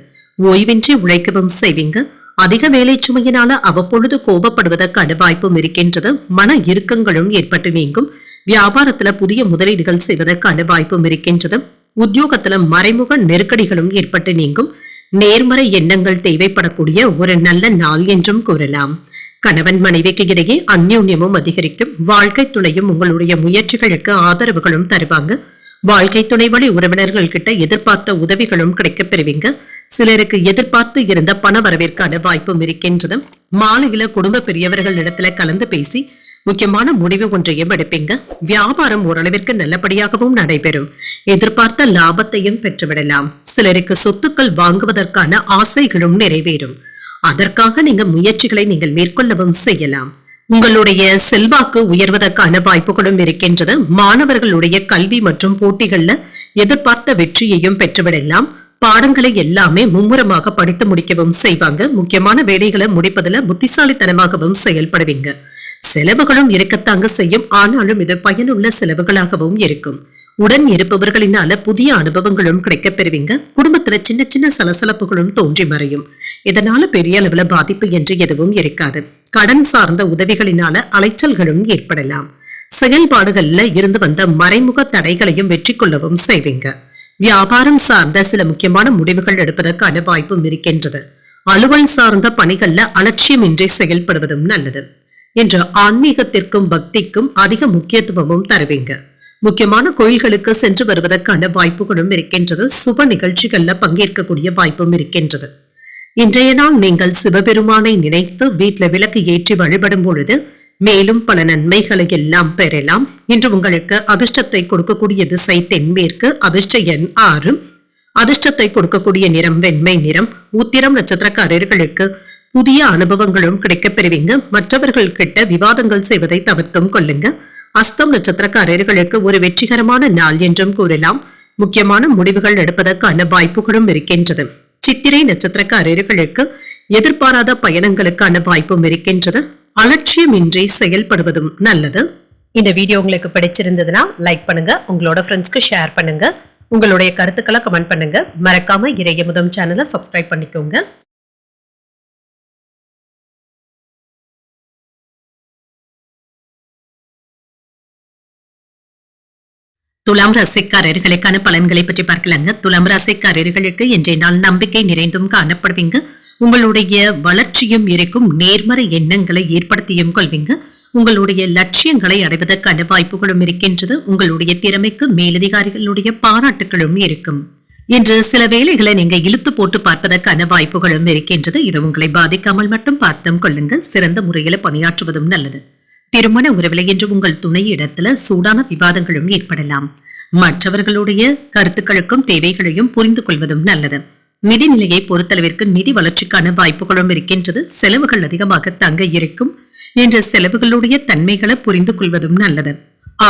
ஓய்வின்றி உழைக்கவும் செய்வீங்க. அதிக வேலை சுமையினால அவ்வப்பொழுது கோபப்படுவதற்கான வாய்ப்பும் இருக்கின்றது. மன இறுக்கங்களும் ஏற்பட்டு நீங்கும். வியாபாரத்துல புதிய முதலீடுகள் செய்வதற்கான வாய்ப்பும் இருக்கின்றது. உத்தியோகத்துல மறைமுக நெருக்கடிகளும் ஏற்பட்டு நீங்கும். நேர்மறை எண்ணங்கள் தேவைப்படக்கூடிய ஒரு நல்ல நாள் என்றும் கூறலாம். கணவன் மனைவிக்கு இடையே அந்யோன்யமும் அதிகரிக்கும். வாழ்க்கை துணையும் உங்களுடைய முயற்சிகளுக்கு ஆதரவுகளும் தருவாங்க. வாழ்க்கை துணை வழி உறவினர்கள் கிட்ட எதிர்பார்த்த உதவிகளும் கிடைக்கப் பெறுவீங்க. சிலருக்கு எதிர்பார்த்து இருந்த பண வரவிற்கான வாய்ப்பும் இருக்கின்றது. மாலையில குடும்ப பெரியவர்கள் இடத்துல கலந்து பேசி முக்கியமான முடிவு ஒன்றையும் எடுப்பீங்க. வியாபாரம் ஓரளவிற்கு நல்லபடியாகவும் நடைபெறும். எதிர்பார்த்த லாபத்தையும் பெற்றுவிடலாம். சிலருக்கு சொத்துக்கள் வாங்குவதற்கான ஆசைகளும் நிறைவேறும். அதற்காக நீங்க முயற்சிகளை நீங்கள் மேற்கொள்ளவும் செய்யலாம். உங்களுடைய செல்வாக்கு உயர்வதற்கான வாய்ப்புகளும் இருக்கின்றது. மாணவர்களுடைய கல்வி மற்றும் போட்டிகள்ல எதிர்பார்த்த வெற்றியையும் பெற்றுவிடலாம். பாடங்களை எல்லாமே மும்முரமாக படித்து முடிக்கவும் செய்வாங்க. முக்கியமான வேலைகளை முடிப்பதில் புத்திசாலித்தனமாகவும் செயல்படுவீங்க. செலவுகளும் இருக்கத்தாங்க செய்யும், ஆனாலும் இது பயனுள்ள செலவுகளாகவும் இருக்கும். உடன் இருப்பவர்களினால புதிய அனுபவங்களும் கிடைக்கப் பெறுவீங்க. குடும்பத்துல சின்ன சின்ன சலசலப்புகளும் தோன்றி மறையும். இதனால பெரிய அளவுல பாதிப்பு என்று எதுவும் இருக்காது. கடன் சார்ந்த உதவிகளினால அலைச்சல்களும் ஏற்படலாம். செயல்பாடுகள்ல இருந்து வந்த மறைமுக தடைகளையும் வெற்றி கொள்ளவும் செய்வீங்க. வியாபாரம் சார்ந்த சில முக்கியமான முடிவுகள் எடுப்பதற்கான வாய்ப்பும் இருக்கின்றது. அலுவல் சார்ந்த பணிகள்ல அலட்சியமின்றி செயல்படுவதும் நல்லது. என்ற ஆன்மீகத்திற்கும் பக்திக்கும் அதிக முக்கியத்துவமும் தருவீங்க. முக்கியமான கோயில்களுக்கு சென்று வருவதற்கான வாய்ப்புகளும் இருக்கின்றது. சுப நிகழ்ச்சிகள்ல பங்கேற்கக்கூடிய வாய்ப்பும் இருக்கின்றது. இன்றைய நாள் நீங்கள் சிவபெருமானை நினைத்து வீட்டுல விளக்கு ஏற்றி வழிபடும் பொழுது மேலும் பல நன்மைகளை எல்லாம் பெறலாம். இன்று உங்களுக்கு அதிர்ஷ்டத்தை கொடுக்கக்கூடிய திசை தென்மேற்கு. அதிர்ஷ்ட எண் 6. அதிர்ஷ்டத்தை கொடுக்கக்கூடிய நிறம் வெண்மை நிறம். உத்திரம் நட்சத்திரக்காரர்களுக்கு புதிய அனுபவங்களும் கிடைக்கப் பெறுவீங்க. மற்றவர்கள் கிட்ட விவாதங்கள் செய்வதை தவிர்த்தும் கொள்ளுங்க. அஸ்தம் நட்சத்திரக்காரர்களுக்கு ஒரு வெற்றிகரமான நாள் என்றும் கூறலாம். முக்கியமான முடிவுகள் எடுப்பதற்கான வாய்ப்புகளும் இருக்கின்றது. சித்திரை நட்சத்திரக்காரர்களுக்கு எதிர்பாராத பயணங்களுக்கான வாய்ப்பும் இருக்கின்றது. அலட்சியமின்றி செயல்படுவதும் நல்லது. இந்த வீடியோ உங்களுக்கு பிடிச்சிருந்ததுன்னா லைக் பண்ணுங்க, உங்களோட ஃப்ரெண்ட்ஸ்க்கு ஷேர் பண்ணுங்க, உங்களுடைய கருத்துக்களை கமெண்ட் பண்ணுங்க. மறக்காம இறையமுதம் சேனலை சப்ஸ்கிரைப் பண்ணிக்கோங்க. துலாம் ராசிக்காரர்களுக்கான பலன்களை பற்றி பார்க்கலாங்க. துலாம் ராசிக்காரர்களுக்கு இன்றைய நாள் நம்பிக்கை நிறைந்தும் காணப்படுவீங்க. உங்களுடைய வளர்ச்சியும் இருக்கும். நேர்மறை எண்ணங்களை ஏற்படுத்தியும் கொள்வீங்க. உங்களுடைய லட்சியங்களை அடைவதற்கான வாய்ப்புகளும் இருக்கின்றது. உங்களுடைய திறமைக்கு மேலதிகாரிகளுடைய பாராட்டுகளும் இருக்கும். இன்று சில வேலைகளை நீங்க இழுத்து போட்டு பார்ப்பதற்கான வாய்ப்புகளும் இருக்கின்றது. இது உங்களை பாதிக்காமல் மட்டும் பார்த்தும் கொள்ளுங்க. சிறந்த முறையில பணியாற்றுவதும் நல்லது. திருமண உறவில இன்று உங்கள் துணை இடத்துல சூடான விவாதங்களும் ஏற்படலாம். மற்றவர்களுடைய கருத்துக்களுக்கும் தேவைகளையும் புரிந்து கொள்வதும் நல்லது. நிதிநிலையை பொறுத்தளவிற்கு நிதி வளர்ச்சிக்கான வாய்ப்புகளும் இருக்கின்றது. செலவுகள் அதிகமாக தங்க இருக்கும். என்ற செலவுகளுடைய தன்மைகளை புரிந்து கொள்வதும் நல்லது.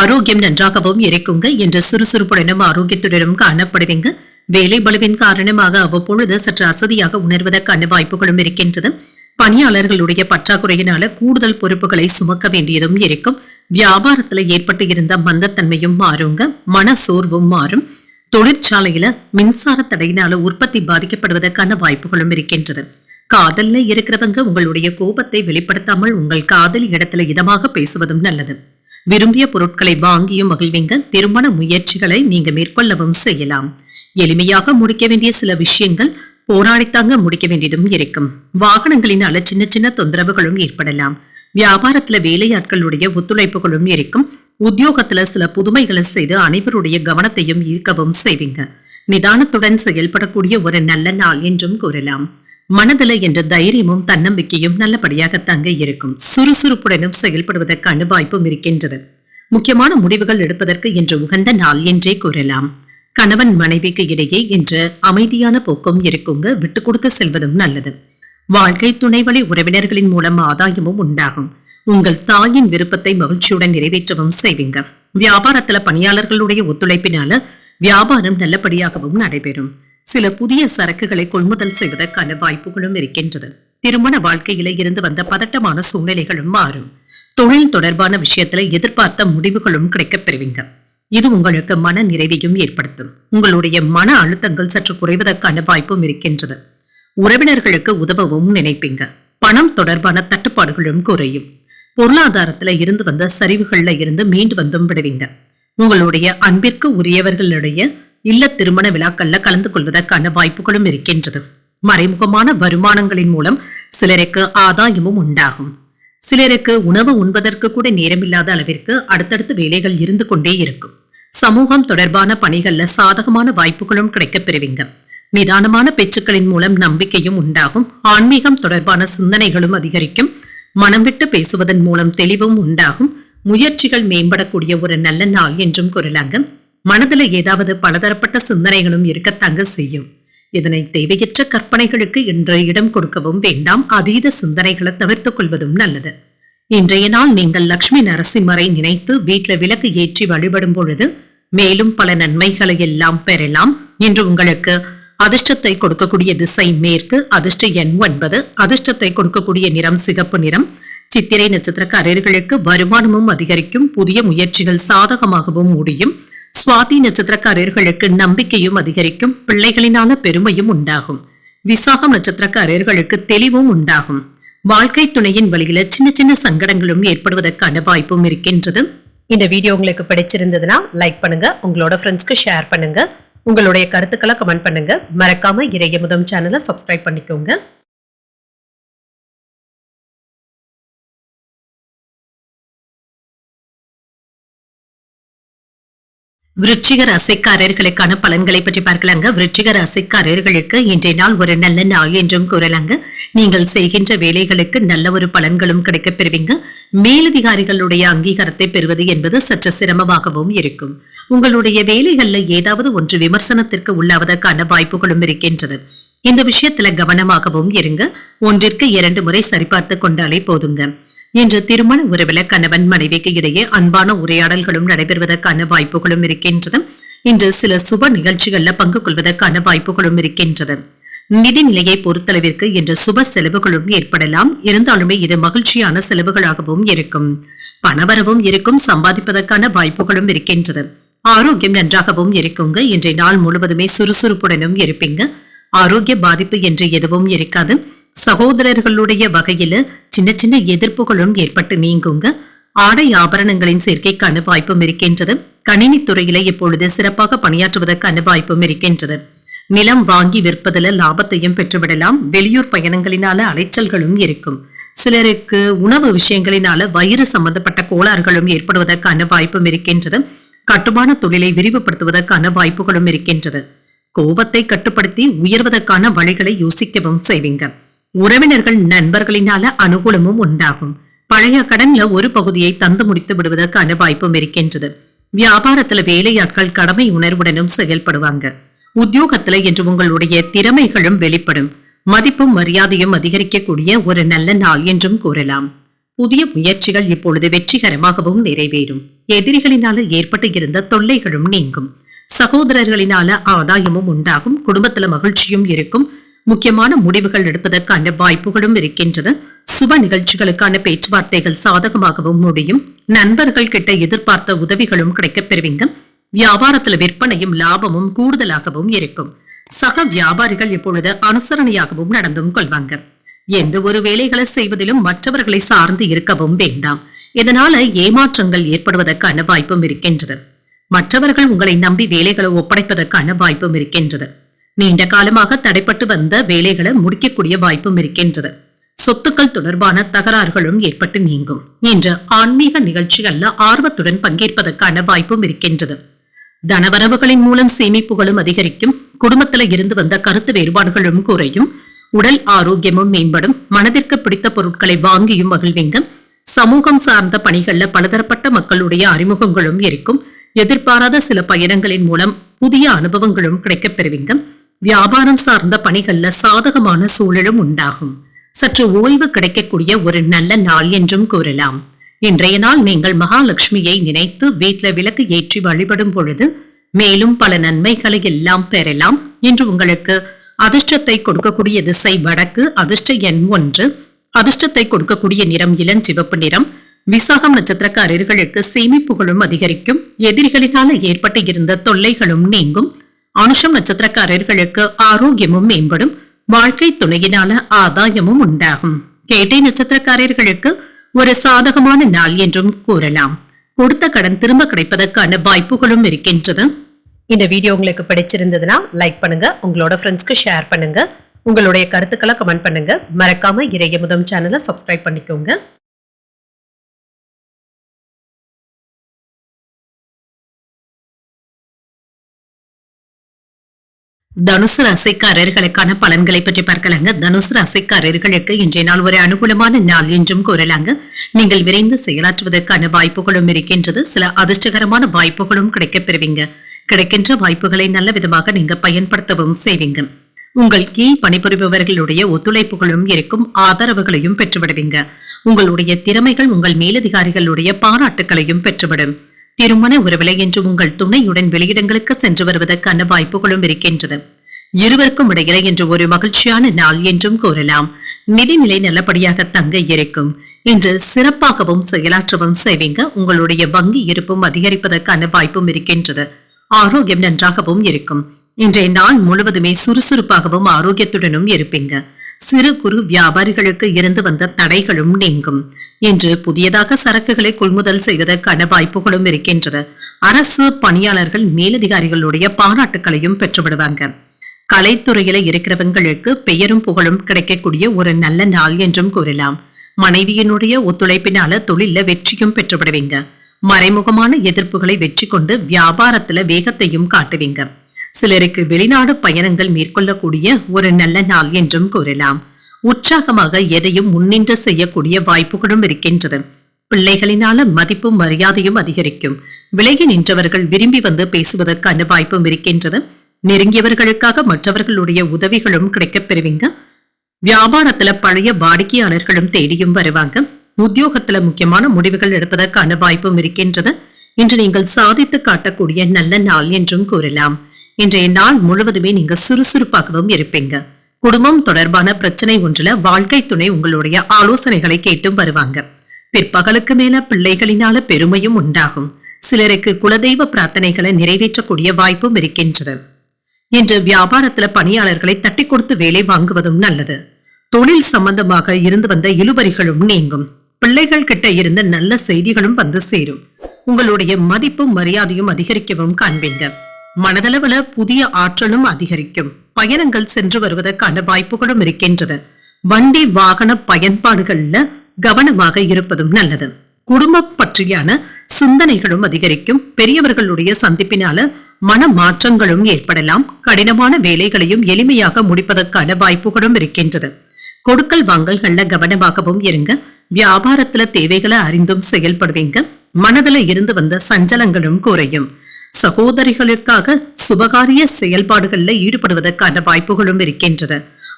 ஆரோக்கியம் நன்றாகவும் இருக்குங்க. என்ற சுறுசுறுப்புடனும் ஆரோக்கியத்துடனும் காணப்படுவீங்க. வேலை பளுவின் காரணமாக அவ்வப்பொழுது சற்று அசதியாக உணர்வதற்கான வாய்ப்புகளும் இருக்கின்றது. பணியாளர்களுடைய பற்றாக்குறையினால கூடுதல் பொறுப்புகளை சுமக்க வேண்டியதும் இருக்கும். வியாபாரத்துல ஏற்பட்டு இருந்த மந்தத்தன்மையும் மாறுங்க. மன சோர்வும் மாறும். தொழிற்சாலையில மின்சார தடையினால உற்பத்தி பாதிக்கப்படுவதற்கான வாய்ப்புகளும் இருக்கின்றது. காதல்ல இருக்கிறவங்க உங்களுடைய கோபத்தை வெளிப்படுத்தாமல் உங்கள் காதலி இடத்துல இதமாக பேசுவதும் நல்லது. விரும்பிய பொருட்களை வாங்கியும் மகிழ்வீங்க. திருமண முயற்சிகளை நீங்க மேற்கொள்ளவும் செய்யலாம். எளிமையாக முடிக்க வேண்டிய சில விஷயங்கள் போராடித்தாங்க முடிக்க வேண்டியதும் இருக்கும். வாகனங்களினால சின்ன சின்ன தொந்தரவுகளும் ஏற்படலாம். வியாபாரத்துல வேலையாட்களுடைய ஒத்துழைப்புகளும் இருக்கும். உத்தியோகத்துல சில புதுமைகளை செய்து அனைவருடைய கவனத்தையும் ஈர்க்கவும் செய்வீங்க. நிதானத்துடன் செயல்படக்கூடிய ஒரு நல்ல நாள் என்றும் கூறலாம். மனதில என்ற தைரியமும் தன்னம்பிக்கையும் நல்லபடியாக தங்க இருக்கும். சுறுசுறுப்புடனும் செயல்படுவதற்கான வாய்ப்பும் இருக்கின்றது. முக்கியமான முடிவுகள் எடுப்பதற்கு இன்று உகந்த நாள் என்றே கூறலாம். கணவன் மனைவிக்கு இடையே இன்று அமைதியான போக்கும் இருக்குங்க. விட்டு கொடுத்து செல்வதும் நல்லது. வாழ்க்கை துணை வழி உறவினர்களின் மூலம் ஆதாயமும் உண்டாகும். உங்கள் தாயின் விருப்பத்தை மகிழ்ச்சியுடன் நிறைவேற்றவும் செய்வீங்க. வியாபாரத்துல பணியாளர்களுடைய ஒத்துழைப்பினால வியாபாரம் நல்லபடியாகவும் நடைபெறும். சில புதிய சரக்குகளை கொள்முதல் செய்வதற்கான வாய்ப்புகளும் இருக்கின்றது. திருமண வாழ்க்கையில இருந்து வந்த பதட்டமான சூழ்நிலைகளும் மாறும். தொழில் தொடர்பான விஷயத்துல எதிர்பார்த்த முடிவுகளும் கிடைக்கப் பெறுவீங்க. இது உங்களுக்கு மன நிறைவையும் ஏற்படுத்தும். உங்களுடைய மன அழுத்தங்கள் சற்று குறைவதற்கான வாய்ப்பும் இருக்கின்றது. உறவினர்களுக்கு உதவவும் நினைப்பீங்க. பணம் தொடர்பான தட்டுப்பாடுகளும் குறையும். பொருளாதாரத்துல இருந்து வந்த சரிவுகள்ல இருந்து மீண்டு வந்தும் விடுவீங்க. உங்களுடைய அன்பிற்கு உரியவர்களுடைய இல்ல திருமண விழாக்கள்ல கலந்து கொள்வதற்கான வாய்ப்புகளும் இருக்கின்றது. மறைமுகமான வருமானங்களின் மூலம் சிலருக்கு ஆதாயமும் உண்டாகும். சிலருக்கு உணவு உண்பதற்கு கூட நேரமில்லாத அளவிற்கு அடுத்தடுத்து வேலைகள் இருந்து கொண்டே இருக்கும். சமூகம் தொடர்பான பணிகள்ல சாதகமான வாய்ப்புகளும் கிடைக்கப் பெறுவீங்க. நிதானமான பேச்சுக்களின் மூலம் நம்பிக்கையும் உண்டாகும். ஆன்மீகம் தொடர்பான சிந்தனைகளும் அதிகரிக்கும். மனம் விட்டு பேசுவதன் மூலம் தெளிவும் உண்டாகும். முயற்சிகள் மேம்படக்கூடிய ஒரு நல்ல நாள் என்றும் கூறலாங்க. மனதில் ஏதாவது பலதரப்பட்ட சிந்தனைகளும் இருக்கத்தாங்க செய்யும். இதனை தேவையற்ற கற்பனைகளுக்கு இன்று இடம் கொடுக்கவும் வேண்டாம். அதீத சிந்தனைகளை தவிர்த்துக் கொள்வதும் நல்லது. இன்றைய நாள் நீங்கள் லட்சுமி நரசிம்மரை நினைத்து வீட்டில் விளக்கு ஏற்றி வழிபடும் பொழுது மேலும் பல நன்மைகளை எல்லாம் பெறலாம். இன்று உங்களுக்கு அதிர்ஷ்டத்தை கொடுக்கக்கூடிய திசை மேற்கு, அதிர்ஷ்ட எண் 9, அதிர்ஷ்டத்தை கொடுக்கக்கூடிய நிறம் சிகப்பு நிறம். சித்திரை நட்சத்திரக்காரர்களுக்கு வருமானமும் அதிகரிக்கும், புதிய முயற்சிகள் சாதகமாகவும் முடியும். சுவாதி நட்சத்திரக்காரர்களுக்கு நம்பிக்கையும் அதிகரிக்கும், பிள்ளைகளினால பெருமையும் உண்டாகும். விசாகம் நட்சத்திரக்காரர்களுக்கு தெளிவும் உண்டாகும். வாழ்க்கை துணையின் வழியில சின்ன சின்ன சங்கடங்களும் ஏற்படுவதற்கான வாய்ப்பும் இருக்கின்றது. இந்த வீடியோ உங்களுக்கு பிடிச்சிருந்ததுன்னா லைக் பண்ணுங்க, உங்களோட ஃப்ரெண்ட்ஸ்க்கு ஷேர் பண்ணுங்க, உங்களுடைய கருத்துக்களை கமெண்ட் பண்ணுங்க. மறக்காம இறையமுதம் சேனலை சப்ஸ்கிரைப் பண்ணிக்கோங்க. விருச்சிக ராசிக்காரர்களுக்கான பலன்களை பற்றி பார்க்கலாங்க. விருச்சிக ராசிக்காரர்களுக்கு இன்றைய நாள் ஒரு நல்ல நாள் என்றும் கூறலாங்க. நீங்கள் செய்கின்ற வேலைகளுக்கு நல்ல ஒரு பலன்களும் கிடைக்கப் பெறுவீங்க. மேலதிகாரிகளுடைய அங்கீகாரத்தை பெறுவது என்பது சற்று சிரமமாகவும் இருக்கும். உங்களுடைய வேலைகள்ல ஏதாவது ஒன்று விமர்சனத்திற்கு உள்ளாவதற்கான வாய்ப்புகளும் இருக்கின்றது. இந்த விஷயத்துல கவனமாகவும் இருங்க. ஒன்றிற்கு 2 முறை சரிபார்த்து கொண்டாலே போதுங்க. இன்று திருமண உறவுல கணவன் மனைவிக்கு இடையே அன்பான உரையாடல்களும் நடைபெறுவதற்கான வாய்ப்புகளும் இருக்கின்றது. இன்று சில சுப நிகழ்ச்சிகள்ல பங்கு கொள்வதற்கான வாய்ப்புகளும் இருக்கின்றது. நிதி நிலையை பொறுத்தளவிற்கு இன்று சுப செலவுகளும் ஏற்படலாம். இருந்தாலுமே இது மகிழ்ச்சியான செலவுகளாகவும் இருக்கும். பணவரவும் இருக்கும், சம்பாதிப்பதற்கான வாய்ப்புகளும் இருக்கின்றது. ஆரோக்கியம் நன்றாகவும் இருக்குங்க. இன்றைய நாள் முழுவதுமே சுறுசுறுப்புடனும் இருப்பீங்க. ஆரோக்கிய பாதிப்பு என்று எதுவும் இருக்காது. சகோதரர்களுடைய வகையில சின்ன சின்ன எதிர்ப்புகளும் ஏற்பட்டு நீங்குங்க. ஆடை ஆபரணங்களின் சேர்க்கைக்கான வாய்ப்பும் இருக்கின்றது. கணினி துறையில இப்பொழுது சிறப்பாக பணியாற்றுவதற்கான வாய்ப்பும் இருக்கின்றது. நிலம் வாங்கி விற்பதில் லாபத்தையும் பெற்றுவிடலாம். வெளியூர் பயணங்களினால அலைச்சல்களும் இருக்கும். சிலருக்கு உணவு விஷயங்களினால வயிறு சம்பந்தப்பட்ட கோளாறுகளும் ஏற்படுவதற்கான வாய்ப்பும் இருக்கின்றது. கட்டுமான தொழிலை விரிவுபடுத்துவதற்கான வாய்ப்புகளும் இருக்கின்றது. கோபத்தை கட்டுப்படுத்தி உயர்வதற்கான வழிகளை யோசிக்கவும் செய்வீங்க. உறவினர்கள் நண்பர்களினால அனுகூலமும் உண்டாகும். பழைய கடன்ல ஒரு பகுதியை தந்து முடித்து விடுவதற்கான வாய்ப்பும் இருக்கின்றது. வியாபாரத்துல வேலையாட்கள் கடமை உணர்வுடனும் செயல்படுவாங்க. உத்தியோகத்துல இன்று உங்களுடைய திறமைகளும் வெளிப்படும். மதிப்பும் மரியாதையும் அதிகரிக்கக்கூடிய ஒரு நல்ல நாள் என்றும் கூறலாம். புதிய முயற்சிகள் இப்பொழுது வெற்றிகரமாகவும் நிறைவேறும். எதிரிகளினால ஏற்பட்டு இருந்த தொல்லைகளும் நீங்கும். சகோதரர்களினால ஆதாயமும் உண்டாகும். குடும்பத்துல மகிழ்ச்சியும் இருக்கும். முக்கியமான முடிவுகள் எடுப்பதற்கான வாய்ப்புகளும் இருக்கின்றது. சுப நிகழ்ச்சிகளுக்கான பேச்சுவார்த்தைகள் சாதகமாகவும் முடியும். நண்பர்கள் கிட்ட எதிர்பார்த்த உதவிகளும் கிடைக்கப் பெறுவீங்க. வியாபாரத்துல விற்பனையும் லாபமும் கூடுதலாகவும் இருக்கும். சக வியாபாரிகள் இப்பொழுது அனுசரணையாகவும் நடந்தும் கொள்வாங்க. எந்த ஒரு வேலைகளை செய்வதிலும் மற்றவர்களை சார்ந்து இருக்கவும் வேண்டாம். இதனால ஏமாற்றங்கள் ஏற்படுவதற்கான வாய்ப்பும் இருக்கின்றது. மற்றவர்கள் உங்களை நம்பி வேலைகளை ஒப்படைப்பதற்கான வாய்ப்பும் இருக்கின்றது. நீண்ட காலமாக தடைப்பட்டு வந்த வேலைகளை முடிக்கக்கூடிய வாய்ப்பும் இருக்கின்றது. சொத்துக்கள் தொடர்பான தகராறுகளும் ஏற்பட்டு நீங்கும். இன்று ஆன்மீக நிகழ்ச்சிகள்ல ஆர்வத்துடன் பங்கேற்பதற்கான வாய்ப்பும் இருக்கின்றது. தனவரவுகளின் மூலம் சேமிப்புகளும் அதிகரிக்கும். குடும்பத்துல இருந்து வந்த கருத்து வேறுபாடுகளும் குறையும். உடல் ஆரோக்கியமும் மேம்படும். மனதிற்கு பிடித்த பொருட்களை வாங்கியும் மகிழ்வீங்க. சமூகம் சார்ந்த பணிகள்ல பலதரப்பட்ட மக்களுடைய அறிமுகங்களும் இருக்கும். எதிர்பாராத சில பயணங்களின் மூலம் புதிய அனுபவங்களும் கிடைக்கப் பெறுவீங்க. வியாபாரம் சார்ந்த பணிகள்ல சாதகமான சூழலும் உண்டாகும். சற்று ஓய்வு கிடைக்கக்கூடிய ஒரு நல்ல நாள் என்றும் கூறலாம். இன்றைய நாள் நீங்கள் மகாலட்சுமியை நினைத்து வீட்ல விளக்கு ஏற்றி வழிபடும் பொழுது மேலும் பல நன்மைகளை எல்லாம் பெறலாம். இன்று உங்களுக்கு அதிர்ஷ்டத்தை கொடுக்கக்கூடிய திசை வடக்கு, அதிர்ஷ்ட எண் 1, அதிர்ஷ்டத்தை கொடுக்கக்கூடிய நிறம் இளஞ்சிவப்பு நிறம். விசாகம் நட்சத்திரக்காரர்களுக்கு சேமிப்புகளும் அதிகரிக்கும். எதிரிகளினால ஏற்பட்டு இருந்த தொல்லைகளும் நீங்கும். அனுஷம் நட்சத்திரக்காரர்களுக்கு ஆரோக்கியமும் மேம்படும். வாழ்க்கை துணையினால ஆதாயமும் உண்டாகும். கேட்டை நட்சத்திரக்காரர்களுக்கு ஒரு சாதகமான நாள் என்றும் கூறலாம். கொடுத்த கடன் திரும்ப கிடைப்பதற்கான வாய்ப்புகளும் இருக்கின்றது. இந்த வீடியோ உங்களுக்கு பிடிச்சிருந்ததுன்னா லைக் பண்ணுங்க, உங்களோட ஃப்ரெண்ட்ஸ்க்கு ஷேர் பண்ணுங்க, உங்களுடைய கருத்துக்களை கமெண்ட் பண்ணுங்க. மறக்காம இறையமுதம் சேனலை சப்ஸ்கிரைப் பண்ணிக்கோங்க. தனுசு ராசிக்காரர்களுக்கான பலன்களை பற்றி பார்க்கலாங்க. தனுசு ராசிக்காரர்களுக்கு இன்றைய நாள் ஒரு அனுகூலமான நாள் என்றும் கூறலாங்க. நீங்கள் விரைந்து செயலாற்றுவதற்கான வாய்ப்புகளும் இருக்கின்றது. சில அதிர்ஷ்டகரமான வாய்ப்புகளும் கிடைக்கப் பெறுவீங்க. கிடைக்கின்ற வாய்ப்புகளை நல்ல விதமாக நீங்க பயன்படுத்தவும் செய்வீங்க. உங்கள் கீழ் பணிபுரிபவர்களுடைய ஒத்துழைப்புகளும் இருக்கும், ஆதரவுகளையும் பெற்றுவிடுவீங்க. உங்களுடைய திறமைகள் உங்கள் மேலதிகாரிகளுடைய பாராட்டுகளையும் பெற்றுவிடும். திருமண உறவிலை என்று உங்கள் துணையுடன் வெளியிடங்களுக்கு சென்று வருவதற்கான வாய்ப்புகளும் இருக்கின்றது. இருவருக்கும் இடையில என்று ஒரு மகிழ்ச்சியான நாள் என்றும் கூறலாம். நிதிநிலை நல்லபடியாக தங்க இருக்கும். இன்று சிறப்பாகவும் செயலாற்றவும் செய்வீங்க. உங்களுடைய வங்கி இருப்பும் அதிகரிப்பதற்கான வாய்ப்பும் இருக்கின்றது. ஆரோக்கியம் நன்றாகவும் இருக்கும். இன்றைய நாள் முழுவதுமே சுறுசுறுப்பாகவும் ஆரோக்கியத்துடனும் இருப்பீங்க. சிறு குறு வியாபாரிகளுக்கு இருந்து வந்த தடைகளும் நீங்கும். இன்று புதியதாக சரக்குகளை கொள்முதல் செய்வதற்கான வாய்ப்புகளும் இருக்கின்றது. அரசு பணியாளர்கள் மேலதிகாரிகளுடைய பாராட்டுகளையும் பெற்றுவிடுவாங்க. கலைத்துறையில இருக்கிறவங்களுக்கு பெயரும் புகழும் கிடைக்கக்கூடிய ஒரு நல்ல நாள் என்றும் கூறலாம். மனைவியினுடைய ஒத்துழைப்பினால தொழில வெற்றியும் பெற்றுவிடுவீங்க. மறைமுகமான எதிர்ப்புகளை வெற்றி கொண்டு வியாபாரத்துல வேகத்தையும் காட்டுவீங்க. சிலருக்கு வெளிநாடு பயணங்கள் மேற்கொள்ளக்கூடிய ஒரு நல்ல நாள் என்றும் கூறலாம். உற்சாகமாக எதையும் முன்னின்று செய்யக்கூடிய வாய்ப்புகளும் இருக்கின்றது. பிள்ளைகளினால மதிப்பும் மரியாதையும் அதிகரிக்கும். விலகி நின்றவர்கள் விரும்பி வந்து பேசுவதற்கான வாய்ப்பும் இருக்கின்றது. நெருங்கியவர்களுக்காக மற்றவர்களுடைய உதவிகளும் கிடைக்கப் பெறுவீங்க. வியாபாரத்துல பழைய வாடிக்கையாளர்களும் தேடியும் வருவாங்க. உத்தியோகத்துல முக்கியமான முடிவுகள் எடுப்பதற்கான வாய்ப்பும் இருக்கின்றது. இன்று நீங்கள் சாதித்து காட்டக்கூடிய நல்ல நாள் என்றும் கூறலாம். இன்றைய நாள் முழுவதுமே நீங்க சுறுசுறுப்பாகவும் இருப்பீங்க. குடும்பம் தொடர்பான பிரச்சனை ஒன்றுல வாழ்க்கை துணை உங்களுடைய ஆலோசனைகளை கேட்டும் வருவாங்க. பிற்பகலுக்கு மேல பிள்ளைகளினால பெருமையும் உண்டாகும். சிலருக்கு குலதெய்வ பிரார்த்தனைகளை நிறைவேற்றக்கூடிய வாய்ப்பும் இருக்கின்றது. இன்று வியாபாரத்துல பணியாளர்களை தட்டி கொடுத்து வேலை வாங்குவதும் நல்லது. தொழில் சம்பந்தமாக இருந்து வந்த இழுபறிகளும் நீங்கும். பிள்ளைகள் கிட்ட இருந்த நல்ல செய்திகளும் வந்து சேரும். உங்களுடைய மதிப்பும் மரியாதையும் அதிகரிக்கவும் காண்பீங்க. மனதளவுல புதிய ஆற்றலும் அதிகரிக்கும். பயணங்கள் சென்று வருவதற்கான வாய்ப்புகளும் இருக்கின்றது. வண்டி வாகன பயன்பாடுகள்ல கவனமாக இருப்பதும் நல்லது. குடும்பம் பற்றியான சிந்தனைகளும் அதிகரிக்கும். பெரியவர்களுடைய சந்திப்பினால மன மாற்றங்களும் ஏற்படலாம். கடினமான வேலைகளையும் எளிமையாக முடிப்பதற்கான வாய்ப்புகளும் இருக்கின்றது. கொடுக்கல் வாங்கல்கள்ல கவனமாகவும் இருங்க. வியாபாரத்துல தேவைகளை அறிந்தும் செயல்படுவீங்க. மனதுல இருந்து வந்த சஞ்சலங்களும் குறையும். சகோதரிகளுக்காக சுபகாரிய செயல்பாடுகள்ல ஈடுபடுவதற்கான வாய்ப்புகளும் இருக்கின்றது.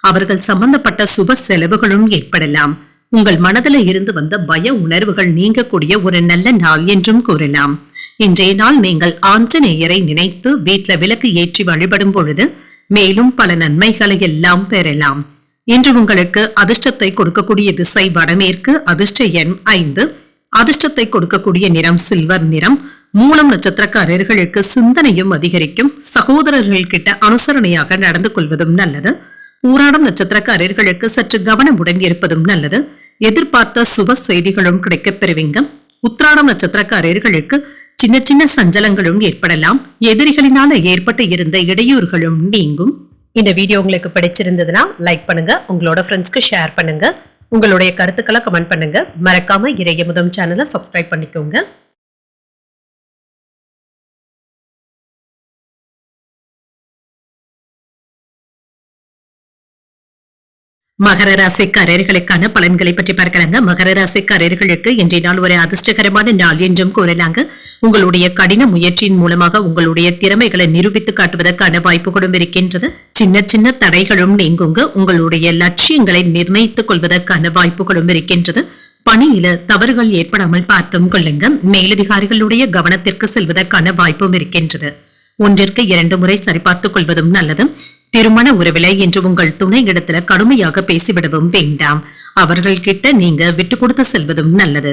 அவர்கள் சம்பந்தப்பட்ட சுப செலவுகளும் ஏற்படலாம். உங்கள் மனதில இருந்து வந்த பய உணர்வுகள் நீங்கக்கூடிய ஒரு நல்ல நாள் என்றும் கூறலாம். இன்றைய நாள் நீங்கள் ஆஞ்சநேயரை நினைத்து வீட்டில விளக்கு ஏற்றி வழிபடும் பொழுது மேலும் பல நன்மைகளை எல்லாம் பெறலாம். இன்று உங்களுக்கு அதிர்ஷ்டத்தை கொடுக்கக்கூடிய திசை வடமேற்கு. அதிர்ஷ்ட எண் 5. அதிர்ஷ்டத்தை கொடுக்கக்கூடிய நிறம் சில்வர் நிறம். மூலம் நட்சத்திரக்காரர்களுக்கு சிந்தனையும் அதிகரிக்கும். சகோதரர்கள் கிட்ட அனுசரணையாக நடந்து கொள்வதும் நல்லது. ஊராடம் நட்சத்திரக்காரர்களுக்கு சற்று கவனமுடன் இருப்பதும் நல்லது. எதிர்பார்த்த சுப செய்திகளும் கிடைக்கப் பெறுவீங்க. உத்திராடம் நட்சத்திரக்காரர்களுக்கு சின்ன சின்ன சஞ்சலங்களும் ஏற்படலாம். எதிரிகளினால ஏற்பட்டு இருந்த இடையூறுகளும் நீங்கும். இந்த வீடியோ உங்களுக்கு பிடிச்சிருந்ததுன்னா லைக் பண்ணுங்க. உங்களோட ஃப்ரெண்ட்ஸ்க்கு ஷேர் பண்ணுங்க. உங்களுடைய கருத்துக்களை கமெண்ட் பண்ணுங்க. மறக்காம இறையமுதம் சேனலை சப்ஸ்கிரைப் பண்ணிக்கோங்க. மகர ராசிக்காரர்களுக்கான பலன்களை பற்றி பார்க்கலாங்க. மகர ராசிக்காரர்களுக்கு இன்றைய நாள் ஒரு அதிர்ஷ்டகரமான நாள் என்றும் கூறலாங்க. உங்களுடைய கடின முயற்சியின் மூலமாக உங்களுடைய திறமைகளை நிரூபித்து காட்டுவதற்கான வாய்ப்புகளும் இருக்கின்றது. சின்ன சின்ன தடைகளும் நீங்குங்க. உங்களுடைய லட்சியங்களை நிர்ணயித்துக் கொள்வதற்கான வாய்ப்புகளும் இருக்கின்றது. பணியில தவறுகள் ஏற்படாமல் பார்த்தும் கொள்ளுங்க. மேலதிகாரிகளுடைய கவனத்திற்கு செல்வதற்கான வாய்ப்பும் இருக்கின்றது. 1ற்கு 2 முறை சரிபார்த்துக் கொள்வதும் நல்லது. திருமண உறவிலை என்று உங்கள் துணை இடத்துல கடுமையாக பேசிவிடவும் வேண்டாம். அவர்கள் கிட்ட நீங்க விட்டு கொடுத்து செல்வதும் நல்லது.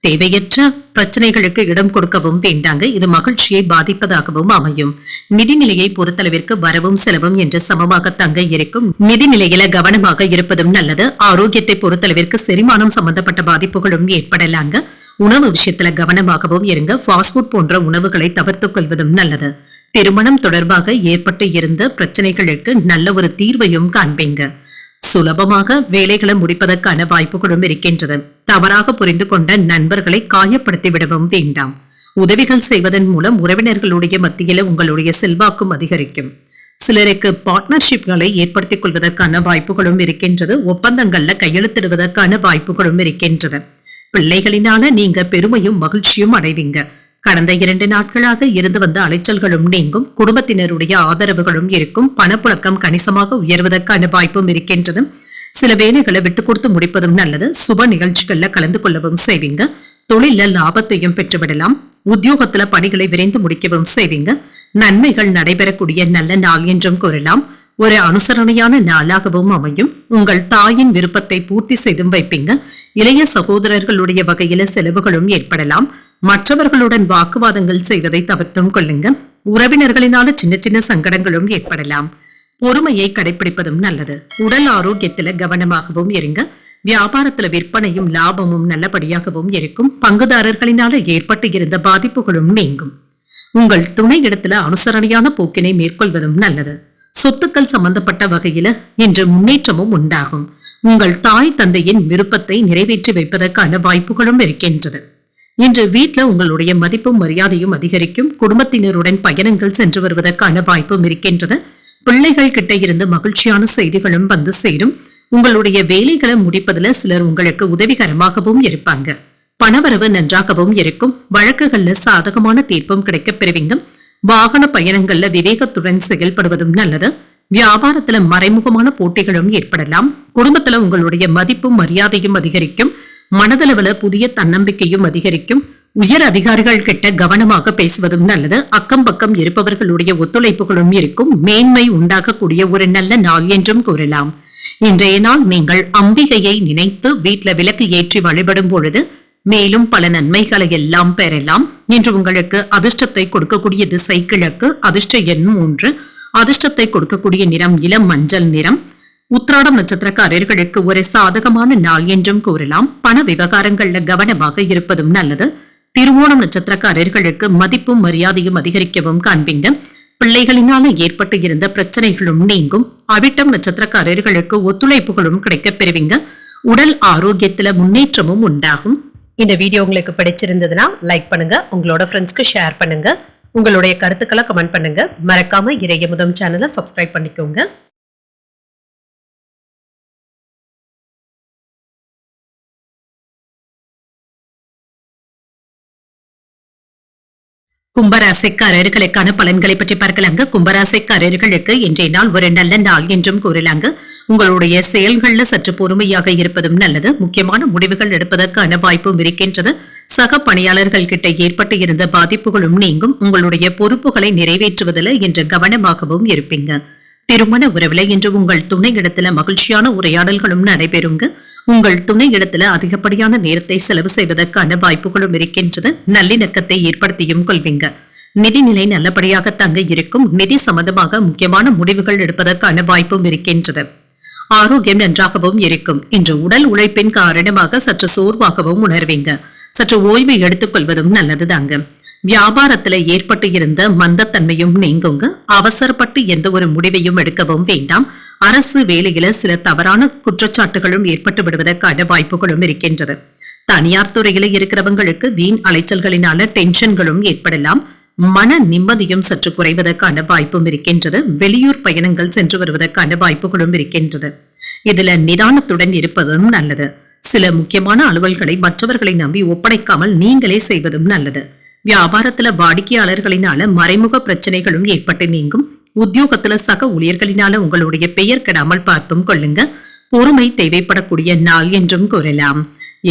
தேவையற்ற பிரச்சனைகளுக்கு இடம் கொடுக்கவும் வேண்டாங்க. இது மகிழ்ச்சியை பாதிப்பதாகவும் அமையும். நிதிநிலையை பொறுத்தளவிற்கு வரவும் செலவும் என்று சமமாக தங்க இருக்கும். நிதிநிலையில கவனமாக இருப்பதும் நல்லது. ஆரோக்கியத்தை பொறுத்தளவிற்கு செரிமானம் சம்பந்தப்பட்ட பாதிப்புகளும் ஏற்படலாங்க. உணவு விஷயத்துல கவனமாகவும் இருங்க. ஃபாஸ்ட் ஃபுட் போன்ற உணவுகளை தவிர்த்துக் கொள்வதும் நல்லது. திருமணம் தொடர்பாக ஏற்பட்டு இருந்த பிரச்சனைகளுக்கு நல்ல ஒரு தீர்வையும் காண்பீங்க. சுலபமாக வேலைகளை முடிப்பதற்கான வாய்ப்புகளும் இருக்கின்றது. தவறாக புரிந்து கொண்ட நண்பர்களை காயப்படுத்தி விடவும் வேண்டாம். உதவிகள் செய்வதன் மூலம் உறவினர்களுடைய மத்தியில உங்களுடைய செல்வாக்கும் அதிகரிக்கும். சிலருக்கு பார்ட்னர்ஷிப்களை ஏற்படுத்திக் கொள்வதற்கான வாய்ப்புகளும் இருக்கின்றது. ஒப்பந்தங்கள்ல கையெழுத்திடுவதற்கான வாய்ப்புகளும் இருக்கின்றது. பிள்ளைகளினால நீங்க பெருமையும் மகிழ்ச்சியும் அடைவீங்க. கடந்த 2 நாட்களாக இருந்து வந்த அலைச்சல்களும் நீங்கும், குடும்பத்தினருடைய ஆதரவுகளும் இருக்கும், பணப்புழக்கம் கணிசமாக உயர்வதற்கான வாய்ப்பும் இருக்கின்றது. சில வேலைகளை விட்டுக் கொடுத்து முடிப்பதும் நல்லது. சுப நிகழ்ச்சிகள்ல கலந்து கொள்ளவும் செய்வீங்க. தொழில லாபத்தையும் பெற்றுவிடலாம். உத்தியோகத்துல பணிகளை விரைந்து முடிக்கவும் செய்வீங்க. நன்மைகள் நடைபெறக்கூடிய நல்ல நாள் என்றும் கூறலாம். ஒரு அனுசரணையான நாளாகவும் அமையும். உங்கள் தாயின் விருப்பத்தை பூர்த்தி செய்தும் வைப்பீங்க. இளைய சகோதரர்களுடைய வகையில செலவுகளும் ஏற்படலாம். மற்றவர்களுடன் வாக்குவாதங்கள் செய்வதை தவிர்த்தும் கொள்ளுங்க. உறவினர்களினால சின்ன சின்ன சங்கடங்களும் ஏற்படலாம். பொறுமையை கடைபிடிப்பதும் நல்லது. உடல் ஆரோக்கியத்துல கவனமாகவும் இருங்க. வியாபாரத்துல விற்பனையும் லாபமும் நல்லபடியாகவும் இருக்கும். பங்குதாரர்களினால ஏற்பட்டு இருந்த பாதிப்புகளும் நீங்கும். உங்கள் துணை இடத்துல அனுசரணையான போக்கினை மேற்கொள்வதும் நல்லது. சொத்துக்கள் சம்பந்தப்பட்ட வகையில இன்று முன்னேற்றமும் உண்டாகும். உங்கள் தாய் தந்தையின் விருப்பத்தை நிறைவேற்றி வைப்பதற்கான வாய்ப்புகளும் இருக்கின்றது. இன்று வீட்டுல உங்களுடைய மதிப்பும் மரியாதையும் அதிகரிக்கும். குடும்பத்தினருடன் பயணங்கள் சென்று வருவதற்கான வாய்ப்பும் இருக்கின்றது. பிள்ளைகள் கிட்ட இருந்து மகிழ்ச்சியான செய்திகளும் வந்து சேரும். உங்களுடைய வேலைகளை முடிப்பதுல சிலர் உங்களுக்கு உதவிகரமாகவும் இருப்பாங்க. பணவரவு நன்றாகவும் இருக்கும். வழக்குகள்ல சாதகமான தீர்ப்பும் கிடைக்கப் பெறுவீங்க. வாகன பயணங்கள்ல விவேகத்துடன் செயல்படுவதும் நல்லது. வியாபாரத்துல மறைமுகமான போட்டிகளும் ஏற்படலாம். குடும்பத்துல உங்களுடைய மதிப்பும் மரியாதையும் அதிகரிக்கும். மனதளவுல புதிய தன்னம்பிக்கையும் அதிகரிக்கும். உயர் அதிகாரிகள் கிட்ட கவனமாக பேசுவதும் நல்லது. அக்கம் பக்கம் இருப்பவர்களுடைய ஒத்துழைப்புகளும் இருக்கும். மேன்மை உண்டாகக்கூடிய ஒரு நல்ல நாள் என்றும் கூறலாம். இன்றைய நாள் நீங்கள் அம்பிகையை நினைத்து வீட்டுல விளக்கு ஏற்றி வழிபடும் பொழுது மேலும் பல நன்மைகளை எல்லாம் பெறலாம். இன்று உங்களுக்கு அதிர்ஷ்டத்தை கொடுக்கக்கூடிய திசை கிழக்கு. அதிர்ஷ்ட எண் 3. அதிர்ஷ்டத்தை கொடுக்கக்கூடிய நிறம் இளம் மஞ்சள் நிறம். உத்திராடம் நட்சத்திரக்காரர்களுக்கு ஒரு சாதகமான நாள் என்றும் கூறலாம். பண விவகாரங்கள்ல கவனமாக இருப்பதும் நல்லது. திருவோணம் நட்சத்திரக்காரர்களுக்கு மதிப்பும் மரியாதையும் அதிகரிக்கவும் காண்பீங்க. பிள்ளைகளினால ஏற்பட்டு இருந்த பிரச்சனைகளும் நீங்கும். அவிட்டம் நட்சத்திரக்காரர்களுக்கு ஒத்துழைப்புகளும் கிடைக்கப் பெறுவீங்க. உடல் ஆரோக்கியத்துல முன்னேற்றமும் உண்டாகும். இந்த வீடியோ உங்களுக்கு பிடிச்சிருந்ததுன்னா லைக் பண்ணுங்க. உங்களோட ஃப்ரெண்ட்ஸ்க்கு ஷேர் பண்ணுங்க. உங்களுடைய கருத்துக்களை கமெண்ட் பண்ணுங்க. மறக்காம இறையமுதம் சேனலை சப்ஸ்கிரைப் பண்ணிக்கோங்க. கும்பராசிக்காரர்களுக்கான பலன்களை பற்றி பார்க்கலாங்க. கும்பராசிக்காரர்களுக்கு இன்றைய நாள் ஒரு நல்ல நாள் என்றும் கூறலாங்க. உங்களுடைய செயல்கள்ல சற்று பொறுமையாக இருப்பதும் நல்லது. முக்கியமான முடிவுகள் எடுப்பதற்கான வாய்ப்பும் இருக்கின்றது. சக பணியாளர்கள் கிட்ட ஏற்பட்டு இருந்த பாதிப்புகளும் நீங்கும். உங்களுடைய பொறுப்புகளை நிறைவேற்றுவதில் இன்று கவனமாகவும் இருப்பீங்க. திருமண உறவுல இன்று உங்கள் துணை இடத்துல மகிழ்ச்சியான உரையாடல்களும் நடைபெறுங்க. உங்கள் துணை இடத்துல அதிகப்படியான நேரத்தை செலவு செய்வதற்கான வாய்ப்புகளும் இருக்கின்றது. நல்லிணக்கத்தை ஏற்படுத்தியும் கொள்வீங்க. நிதிநிலை நல்லபடியாக தங்க இருக்கும். நிதி சம்பந்தமாக முக்கியமான முடிவுகள் எடுப்பதற்கான வாய்ப்பும் இருக்கின்றது. ஆரோக்கியம் நன்றாகவும் இருக்கும். இன்று உடல் உழைப்பின் காரணமாக சற்று சோர்வாகவும் உணர்வீங்க. சற்று ஓய்வு எடுத்துக் கொள்வதும் நல்லதுதாங்க. வியாபாரத்துல ஏற்பட்டு இருந்த மந்தத்தன்மையும் நீங்குங்க. அவசரப்பட்டு எந்த ஒரு முடிவையும் எடுக்கவும் வேண்டாம். அரசு வேலையில சில தவறான குற்றச்சாட்டுகளும் ஏற்பட்டு விடுவதற்கான வாய்ப்புகளும் இருக்கின்றது. தனியார் துறையில இருக்கிறவங்களுக்கு வீண் அலைச்சல்களினால டென்ஷன்களும் ஏற்படலாம். மன நிம்மதியும் சற்று குறைவதற்கான வாய்ப்பும் இருக்கின்றது. வெளியூர் பயணங்கள் சென்று வருவதற்கான வாய்ப்புகளும் இருக்கின்றது. இதுல நிதானத்துடன் இருப்பதும் நல்லது. சில முக்கியமான அலுவல்களை மற்றவர்களை நம்பி ஒப்படைக்காமல் நீங்களே செய்வதும் நல்லது. வியாபாரத்துல வாடிக்கையாளர்களினால மறைமுக பிரச்சனைகளும் ஏற்பட்டு நீங்கும். உத்தியோகத்துல சக ஊழியர்களினால உங்களுடைய பெயர் கெடாமல் பார்த்தும் கொள்ளுங்க. பொறுமை தேவைப்படக்கூடிய நாள் என்றும் கூறலாம்.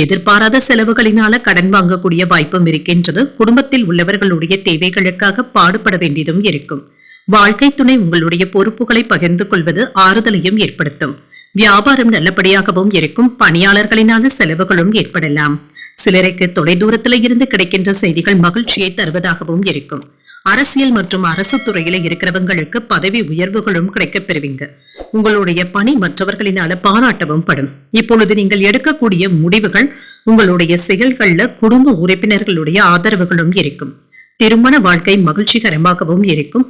எதிர்பாராத செலவுகளினால கடன் வாங்கக்கூடிய வாய்ப்பும் இருக்கின்றது. குடும்பத்தில் உள்ளவர்களுடைய தேவைகளுக்காக பாடுபட வேண்டியதும் இருக்கும். வாழ்க்கை துணை உங்களுடைய பொறுப்புகளை பகிர்ந்து கொள்வது ஆறுதலையும் ஏற்படுத்தும். வியாபாரம் நல்லபடியாகவும் இருக்கும். பணியாளர்களினால செலவுகளும் ஏற்படலாம். சிலருக்கு தொலைதூரத்தில் இருந்து கிடைக்கின்ற செய்திகள் மகிழ்ச்சியை தருவதாகவும் இருக்கும். அரசியல் மற்றும் அரசு துறையில இருக்கிறவங்களுக்கு பதவி உயர்வுகளும் கிடைக்கப் பெறுவீங்க. உங்களுடைய பணி மற்றவர்களினால பாராட்டவும் படும். இப்பொழுது நீங்கள் எடுக்கக்கூடிய முடிவுகள் உங்களுடைய செயல்கள்ல குடும்ப உறுப்பினர்களுடைய ஆதரவுகளும் இருக்கும். திருமண வாழ்க்கை மகிழ்ச்சிகரமாகவும் இருக்கும்.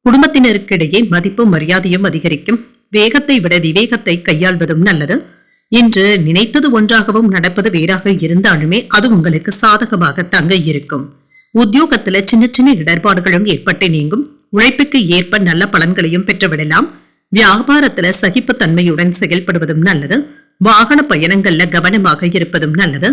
குடும்பத்தினருக்கிடையே மதிப்பும் மரியாதையும் அதிகரிக்கும். வேகத்தை விட விவேகத்தை கையாள்வதும் நல்லது. இன்று நினைத்தது ஒன்றாகவும் நடப்பது வேறாக இருந்தாலுமே அது உங்களுக்கு சாதகமாக தங்க இருக்கும். உத்தியோகத்துல சின்ன சின்ன இடர்பாடுகளும் ஏற்பட்டு நீங்கும். உழைப்புக்கு ஏற்ப நல்ல பலன்களையும் பெற்றுவிடலாம். வியாபாரத்துல சகிப்புத்தன்மையுடன் செயல்படுவதும் நல்லது. வாகன பயணங்கள்ல கவனமாக இருப்பதும் நல்லது.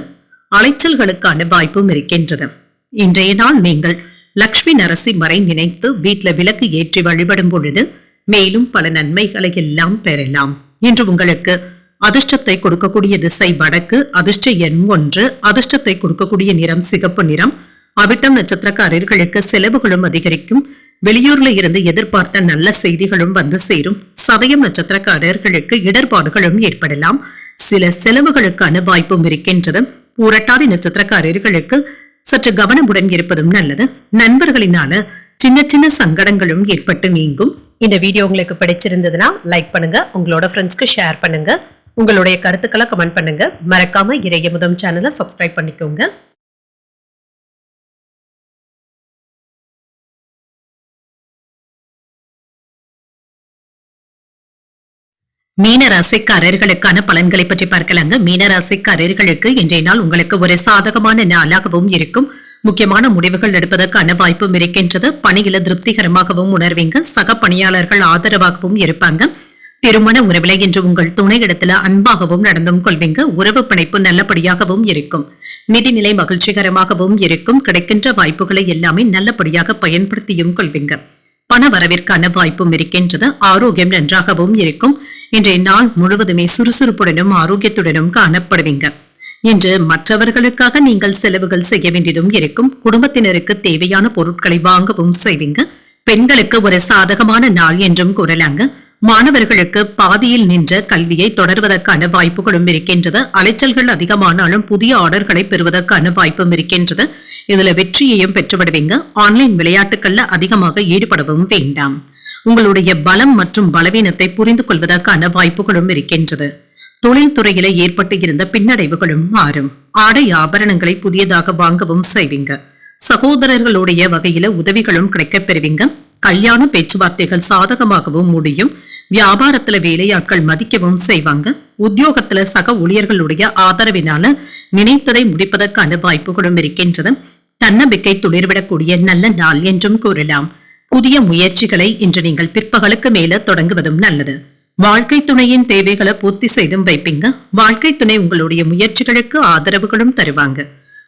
அலைச்சல்களுக்கான வாய்ப்பும் இருக்கின்றது. இன்றைய நாள் நீங்கள் லக்ஷ்மி நரசிம்மரை நினைத்து வீட்டில் விளக்கு ஏற்றி வழிபடும் பொழுது மேலும் பல நன்மைகளை எல்லாம் பெறலாம். இன்று உங்களுக்கு அதிர்ஷ்டத்தை கொடுக்கக்கூடிய திசை வடக்கு, அதிர்ஷ்ட எண் 1, அதிர்ஷ்டத்தை கொடுக்கக்கூடிய நிறம் சிகப்பு நிறம். அவிட்டம் நட்சத்திரக்காரர்களுக்கு செலவுகளும் அதிகரிக்கும். வெளியூர்ல இருந்து எதிர்பார்த்த நல்ல செய்திகளும் வந்து சேரும். சதயம் நட்சத்திரக்காரர்களுக்கு இடர்பாடுகளும் ஏற்படலாம். சில செலவுகளுக்கான வாய்ப்பும் இருக்கின்றது. பூரட்டாதி நட்சத்திரக்காரர்களுக்கு சற்று கவனமுடன் இருப்பதும் நல்லது. நண்பர்களினால சின்ன சின்ன சங்கடங்களும் ஏற்பட்டு நீங்கும். இந்த வீடியோ உங்களுக்கு பிடிச்சிருந்ததுன்னா லைக் பண்ணுங்க, உங்களோட ஃப்ரெண்ட்ஸ்க்கு ஷேர் பண்ணுங்க, உங்களுடைய கருத்துக்களை கமெண்ட் பண்ணுங்க. மறக்காம இறையமுதம் சேனலை சப்ஸ்கிரைப் பண்ணிக்கோங்க. மீனராசிக்காரர்களுக்கான பலன்களை பற்றி பார்க்கலாங்க. மீனராசிக்காரர்களுக்கு இன்றைய நாள் உங்களுக்கு ஒரு சாதகமான நாளாகவும் இருக்கும். முக்கியமான முடிவுகள் எடுப்பதற்கான வாய்ப்பும் இருக்கின்றது. பணியில திருப்திகரமாகவும் உணர்வீங்க. சக பணியாளர்கள் ஆதரவாகவும் இருப்பாங்க. திருமண உறவில இன்று உங்கள் துணையிடத்துல அன்பாகவும் நடந்தும் கொள்வீங்க. உறவு பிணைப்பு நல்லபடியாகவும் இருக்கும். நிதிநிலை மகிழ்ச்சிகரமாகவும் இருக்கும். கிடைக்கின்ற வாய்ப்புகளை எல்லாமே நல்லபடியாக பயன்படுத்தியும் கொள்வீங்க. பண வரவிற்கான வாய்ப்பும் இருக்கின்றது. ஆரோக்கியம் நன்றாகவும் இருக்கும். இன்றைய நாள் முழுவதுமே சுறுசுறுப்புடனும் ஆரோக்கியத்துடனும் காணப்படுவீங்க. இன்று மற்றவர்களுக்காக நீங்கள் செலவுகள் செய்ய வேண்டியதும் இருக்கும். குடும்பத்தினருக்கு தேவையான பொருட்களை வாங்கவும் செய்வீங்க. பெண்களுக்கு ஒரு சாதகமான நாள் என்றும் கூறலாங்க. மாணவர்களுக்கு பாதியில் நின்ற கல்வியை தொடர்வதற்கான வாய்ப்புகளும் இருக்கின்றது. அலைச்சல்கள் அதிகமானாலும் புதிய ஆர்டர்களை பெறுவதற்கான வாய்ப்பும் இருக்கின்றது. இதுல வெற்றியையும் பெற்றுவிடுவீங்க. ஆன்லைன் விளையாட்டுகள்ல அதிகமாக ஈடுபடவும் வேண்டாம். உங்களுடைய பலம் மற்றும் பலவீனத்தை புரிந்து கொள்வதற்கான வாய்ப்புகளும் இருக்கின்றது. தொழில்துறையில ஏற்பட்டு இருந்த பின்னடைவுகளும் மாறும். ஆடை ஆபரணங்களை புதியதாக வாங்கவும் செய்வீங்க. சகோதரர்களுடைய வகையில உதவிகளும் கிடைக்கப் பெறுவீங்க. கல்யாண பேச்சுவார்த்தைகள் சாதகமாகவும் முடியும். வியாபாரத்துல வேலையாட்கள் மதிக்கவும் செய்வாங்க. உத்தியோகத்துல சக ஊழியர்களுடைய ஆதரவினால நினைத்ததை முடிப்பதற்கான வாய்ப்புகளும் இருக்கின்றது. தன்னம்பிக்கை துளிர்விடக்கூடிய நல்ல நாள் என்றும் கூறலாம். புதிய முயற்சிகளை இன்று நீங்கள் பிற்பகலுக்கு மேல தொடங்குவதும் நல்லது. வாழ்க்கை துணையின் தேவைகளை பூர்த்தி செய்தும் வைப்பீங்க. வாழ்க்கை துணை உங்களுடைய முயற்சிகளுக்கு ஆதரவுகளும் தருவாங்க.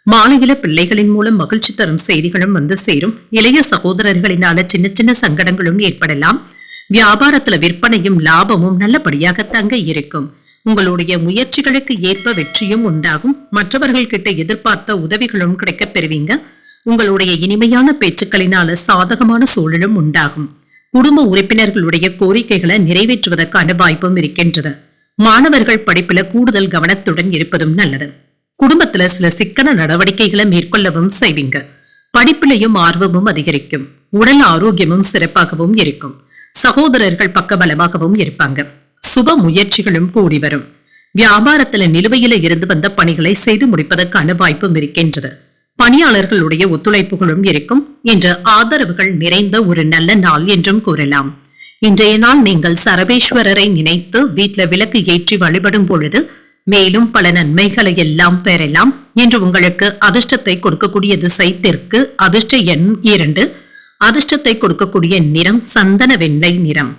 மாலையில பிள்ளைகளின் மூலம் மகிழ்ச்சி தரும் செய்திகளும் வந்து சேரும். இளைய சகோதரர்களினால சின்ன சின்ன சங்கடங்களும் ஏற்படலாம். வியாபாரத்துல விற்பனையும் லாபமும் நல்லபடியாக தங்க இருக்கும். உங்களுடைய முயற்சிகளுக்கு ஏற்ப வெற்றியும் உண்டாகும். மற்றவர்கள் கிட்ட எதிர்பார்த்த உதவிகளும் கிடைக்கப் பெறுவீங்க. உங்களுடைய இனிமையான பேச்சுக்களினால சாதகமான சூழலும் உண்டாகும். குடும்ப உறுப்பினர்களுடைய கோரிக்கைகளை நிறைவேற்றுவதற்கான வாய்ப்பும் இருக்கின்றது. மாணவர்கள் படிப்புல கூடுதல் கவனத்துடன் இருப்பதும் நல்லது. குடும்பத்துல சில சிக்கன நடவடிக்கைகளை மேற்கொள்ளவும் செய்வீங்க. படிப்பிலையும் ஆர்வமும் அதிகரிக்கும். உடல் ஆரோக்கியமும் சிறப்பாகவும் இருக்கும். சகோதரர்கள் பக்கபலமாகவும் இருப்பாங்க. சுப முயற்சிகளும் கூடி வரும். வியாபாரத்துல நிலுவையில இருந்து வந்த பணிகளை செய்து முடிப்பதற்கான வாய்ப்பும் இருக்கின்றது. பணியாளர்களுடைய ஒத்துழைப்புகளும் இருக்கும். இன்று ஆதரவுகள் நிறைந்த ஒரு நல்ல நாள் என்றும் கூறலாம். இன்றைய நாள் நீங்கள் சரபேஸ்வரரை நினைத்து வீட்டுல விளக்கு ஏற்றி வழிபடும் பொழுது மேலும் பல நன்மைகளை எல்லாம் பெறலாம். இன்று உங்களுக்கு அதிர்ஷ்டத்தை கொடுக்கக்கூடிய திசை தெற்கு, அதிர்ஷ்ட எண் 2, அதிர்ஷ்டத்தை கொடுக்கக்கூடிய நிறம் சந்தன வெண்ணெய் நிறம்.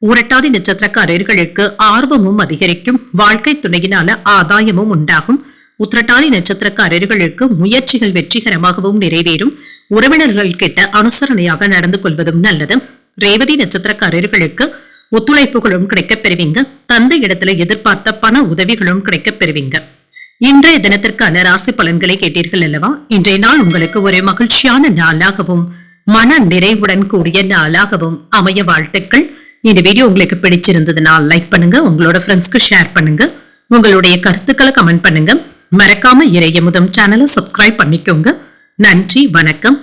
ஊரட்டாதி நட்சத்திரக்காரர்களுக்கு ஆர்வமும் அதிகரிக்கும். வாழ்க்கை துணையினால ஆதாயமும் உண்டாகும். உத்திரட்டாதி நட்சத்திரக்காரர்களுக்கு முயற்சிகள் வெற்றிகரமாகவும் நிறைவேறும். உறவினர்கள் கிட்ட அனுசரணையாக நடந்து கொள்வதும் நல்லது. ரேவதி நட்சத்திரக்காரர்களுக்கு ஒத்துழைப்புகளும் கிடைக்கப் பெறுவீங்க. தந்தை இடத்துல எதிர்பார்த்த பண உதவிகளும் கிடைக்கப் பெறுவீங்க. இன்றைய தினத்திற்கான ராசி பலன்களை கேட்டீர்கள் அல்லவா? இன்றைய நாள் உங்களுக்கு ஒரு மகிழ்ச்சியான நாளாகவும் மன நிறைவுடன் கூடிய நாளாகவும் அமைய வாழ்த்துக்கள். இந்த வீடியோ உங்களுக்கு பிடிச்சிருந்ததுனால் லைக் பண்ணுங்க, உங்களோட ஃப்ரெண்ட்ஸ்க்கு ஷேர் பண்ணுங்க, உங்களுடைய கருத்துக்களை கமெண்ட் பண்ணுங்க. மறக்காம இறையமுதம் சேனலை சப்ஸ்கிரைப் பண்ணிக்கோங்க. நன்றி, வணக்கம்.